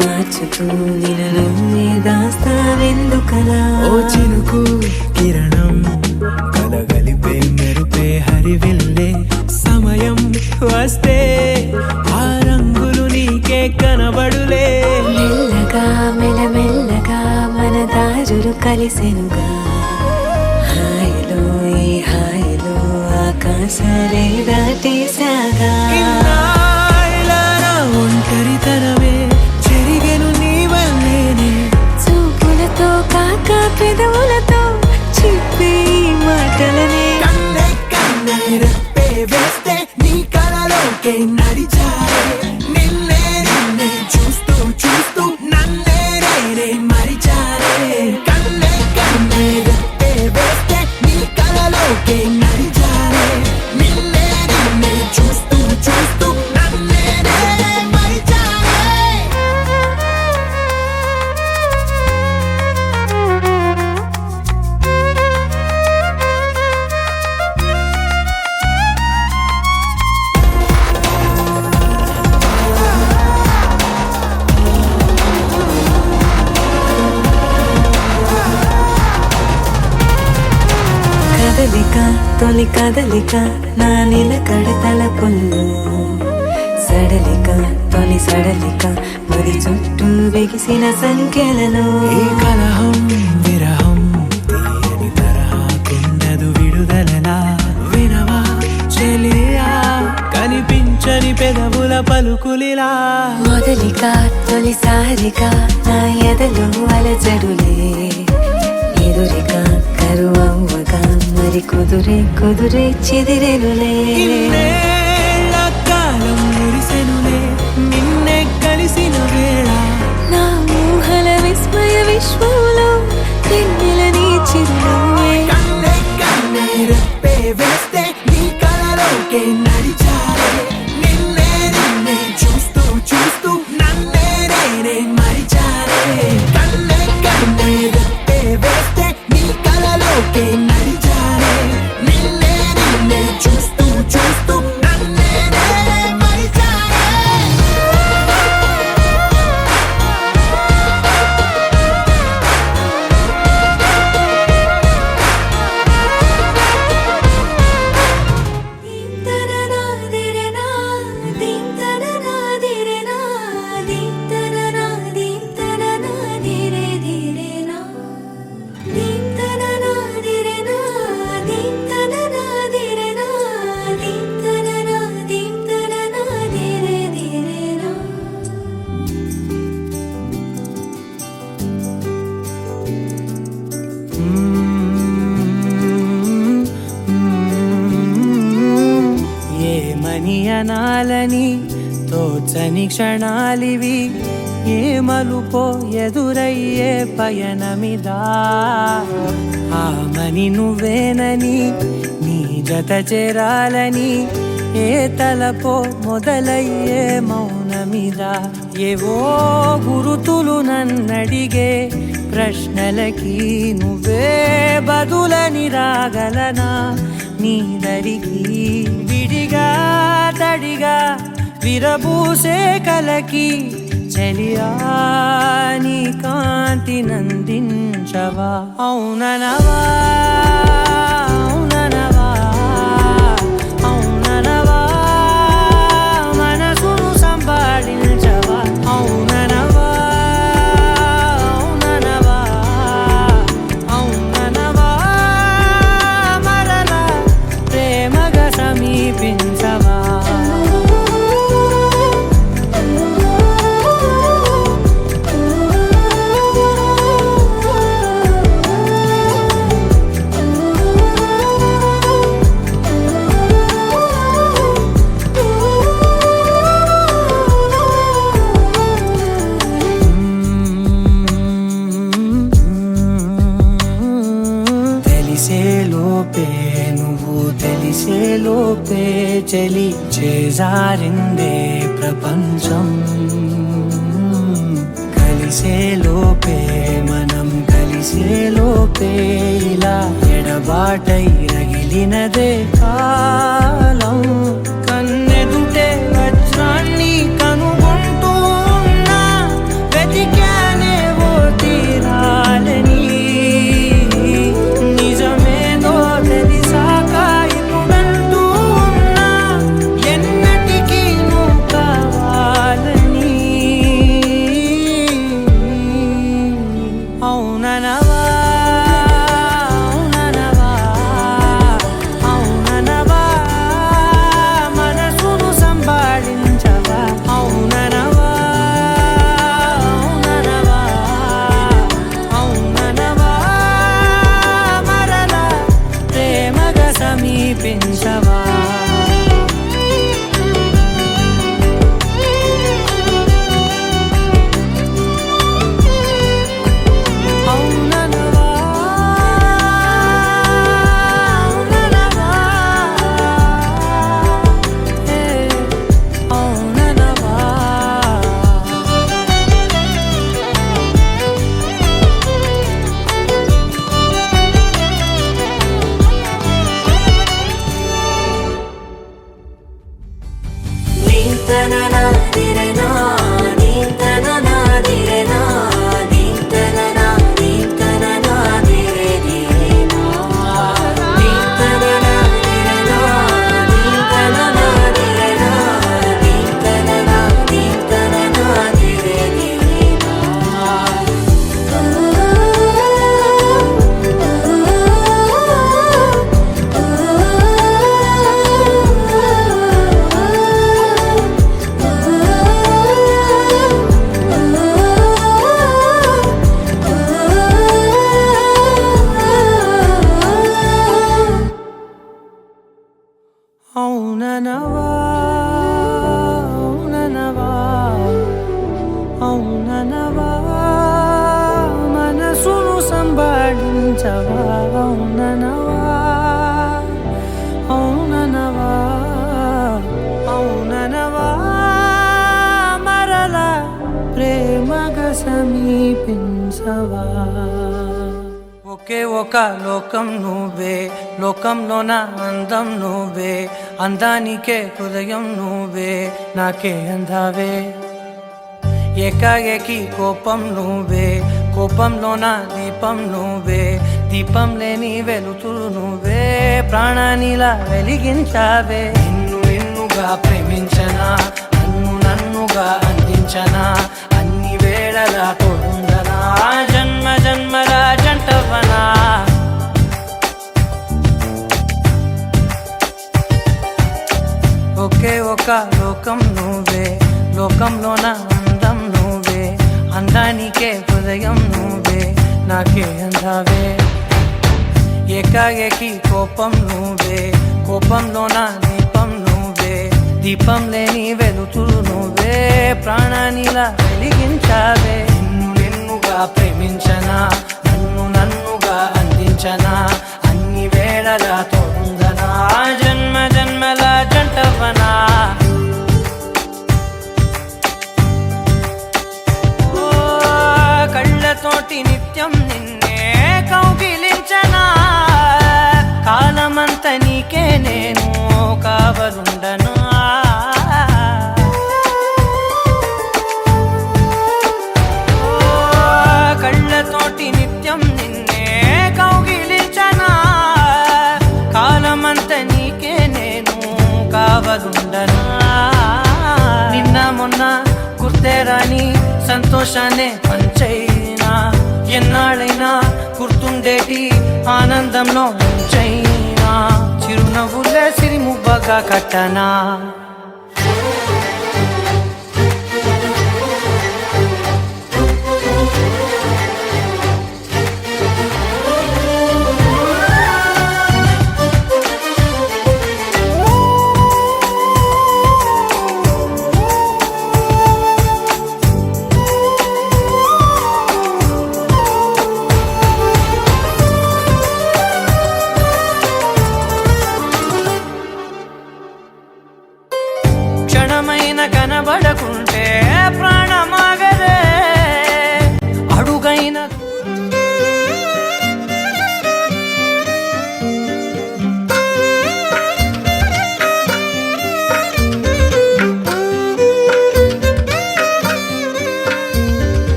మార్చుతూ నిన్ను నువ్వే దాస్తావెందుకలా ఓ చినుకు కిరణం కలగలిపే మెరుపే హరివిల్లే సమయం వస్తే ఆ రంగులు నీకే కనబడులే మెల్లగా మెల్లమెల్లగా మన దారులు కలిసెనుగా హాయిలో ఈ హాయిలో ఆకాశాలే దాటేసాగా ఒంటరితనమే చెరిగెను నీ వల్లేనే చూపులతో కాక పెదవులతో చెప్పే ఈ మాటలనే కన్నే రెప్పే వేస్తే నీ కలలోకే నడిచారే నిన్నే చూస్తూ నన్నే మరిచారే కన్నే రెప్పే వేస్తే నీ కలలోకే నడిచారే నిన్నే చూస్తూ నన్నే మరిచారే తొలి కదలిక నా నిలకడ తలపుల్లో సడలిక తొలి సడలిక మరి చుట్టూ బిగిసిన సంఖ్యలలో ఈ కలహం విరహం తీయని తరహాకుండదు విడుదలలా వినవా చెలియా కనిపించని పెదవుల పలుకులిలా మొదలిక తొలిసారిక నా ఎదలో అలజడులే ఎదురిక కరువవ్వగా మరి కుదురే చెదిరెనులే ఇన్నేళ్ల కాలం మురిసెనులే నిన్నే కలిసిన వేళ వేస్తే నీ కలలోకే నడిచారే నిన్నే నిన్నే చూస్తూ చూస్తూ నన్నే నేనే మరిచారే కన్నే కన్నే రెప్పే వేస్తే నీ కలలోకే నడిచారే నిన్నే నిన్నే చూస్తూ చూస్తూ నన్నే నేనే మరిచారే ఏమని అనాలని తోచని క్షణాలివి ఏ మలుపో ఎదురయ్యే పయనమిదా ఆమని నువ్వేనని నీ జత చేరాలని ఏ తలపో మొదలయ్యే మౌనమిదా ఏవో గురుతులు నన్నడిగే ప్రశ్నలకి నువ్వే బదులని రాగలనా నీ దరికి విడిగా తడిగా విరబూసే కలకి చెలియా నీ కాంతి నందించవా అవుననవా అవుననవా అవుననవా మనసును సంపాదించవా అవుననవా అవుననవా అవుననవా మరలా ప్రేమగా సమీపించవా తెలిసేలోపే నువ్వు తెలిసేలోపే చెలి చేజారిందే ప్రపంచం కలిసేలోపే మనం కలిసేలోపే ఇలా ఎడబాటై రగిలినదే కాలం కన్నెదుటే వజ్రాన్ని కనుగొంటూ ఉన్నా వెతికానే ఓ తీరాలని నిజమేదో తెలిసాక ఇప్పుడంటూ ఉన్నా ఎన్నటికీ నువ్వు కావాలని అవుననవా అవుననవా అవుననవా సమీపించవా ఒకే ఒక లోకం నువ్వే లోకంలోన అందం నువ్వే అందానికే హృదయం నువ్వే నాకే అందావే ఏకాఏకి కోపం నువ్వే కోపంలోన దీపం నువ్వే దీపం లేని వెలుతురు నువ్వే ప్రాణానిలా వెలిగించావే నిన్నుగా ప్రేమించనా నన్నుగా అందించనా అన్ని వేళలా తోడుందనా జన్మ జన్మల జంటవనా ఒకే ఒక లోకం నువ్వే లోకంలోన అందం నువ్వే అందానికే హృదయం నువ్వే నాకే అందావే ఏకాఏకి కోపం నువ్వే కోపంలోన దీపం నువ్వే దీపం లేని వెలుతురు నువ్వే ప్రాణానిలా వెలిగించావే నిన్నుగా ప్రేమించనా నన్నుగా అందించనా అన్ని వేళలా తోడుందనా జన్మ జన్మల జంటవనా కళ్ళతోటి నిత్యం నిన్నే కౌగిలించనా కాలమంత నీకే నేను కావలుండనా కళ్ళతోటి నిత్యం నిన్నే కౌగిలించనా కాలమంత నీకే నేను కావలుండనా నిన్న మొన్న గుర్తేరాని సంతోషాన్ని పంచైనా ఎన్నాళ్ళైనా గుర్తుండేటి ఆనందంలో ఉంచైనా చిరునవ్వులే సిరిముబ్బగా కట్టనా కనబడకుంటే ప్రాణమాగదే అడుగైన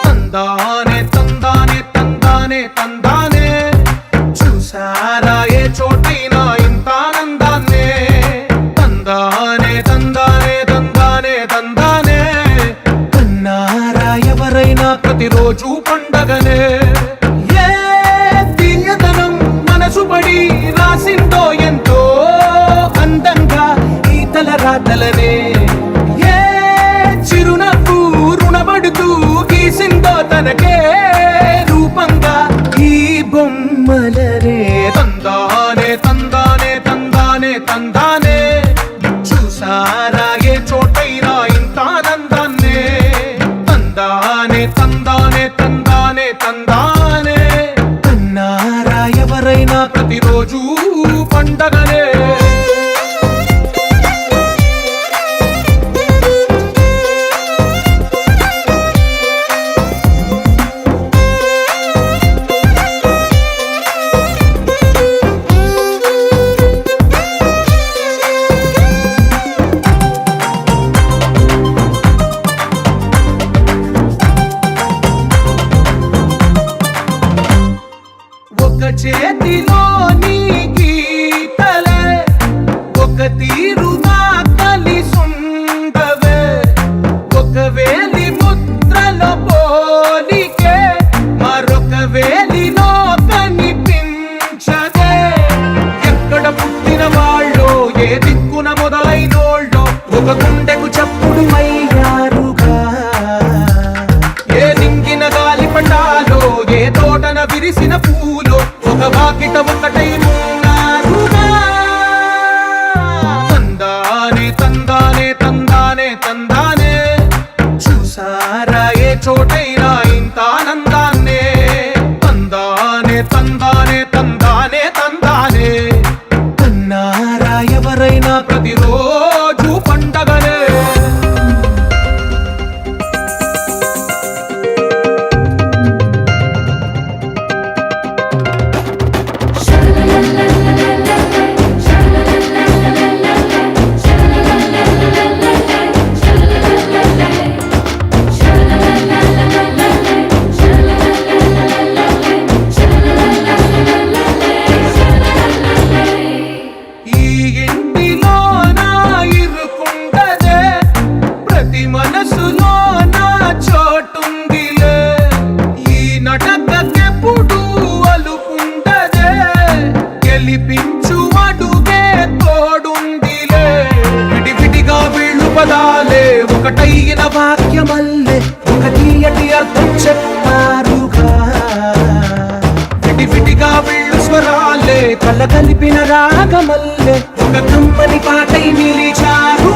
తందానే తందానే తందానే తందానే చూసారా ఏ చోటైనా ఇంత ఆనందాన్నే తందానే తందానే తందానే తందానే కన్నారా ఎవరైనా ప్రతిరోజు పండగనే ఏ తీయదనం మనసు పడి రాసిందో ఎంతో అందంగా ఈ తలరాతలనే ఏ చిరునవ్వు రుణపడుతూ గీసిందో తనకే రూపంగా ఈ బొమ్మలనే తందానే తందానే తందానే తందానే చూసారా ఏ చోటైనా ఇంత ఆనందాన్నే తందానే తందానే తందానే తందానే కన్నారా ఎవరైనా ప్రతిరోజు పండగనే చేతిలో నీ గీతలే ఒక తీరుగా కలిసుండవే ఒక వేలి ముద్రల పోలికే మరొక వేలిలో కనిపించదే ఎక్కడ పుట్టిన వాళ్ళో ఏ దిక్కున మొదలైనోళ్ళో ఒక గుండెకు చప్పుడు అయ్యారుగా ఏ నింగిన గాలి పటాలో ఏ తోటన విరిసిన పూలో ఒక వాకిట ఒకటై ఉన్నారుగా తందానే తందానే తందానే తందానే చూసారా ఏ చోటైనా ఇంత ఆనందాన్నే తందానే తందానే తందానే తందానే వాళ్ళే కల కలిపిన రాగమల్లే ఒక కమ్మని పాటై నిలిచారు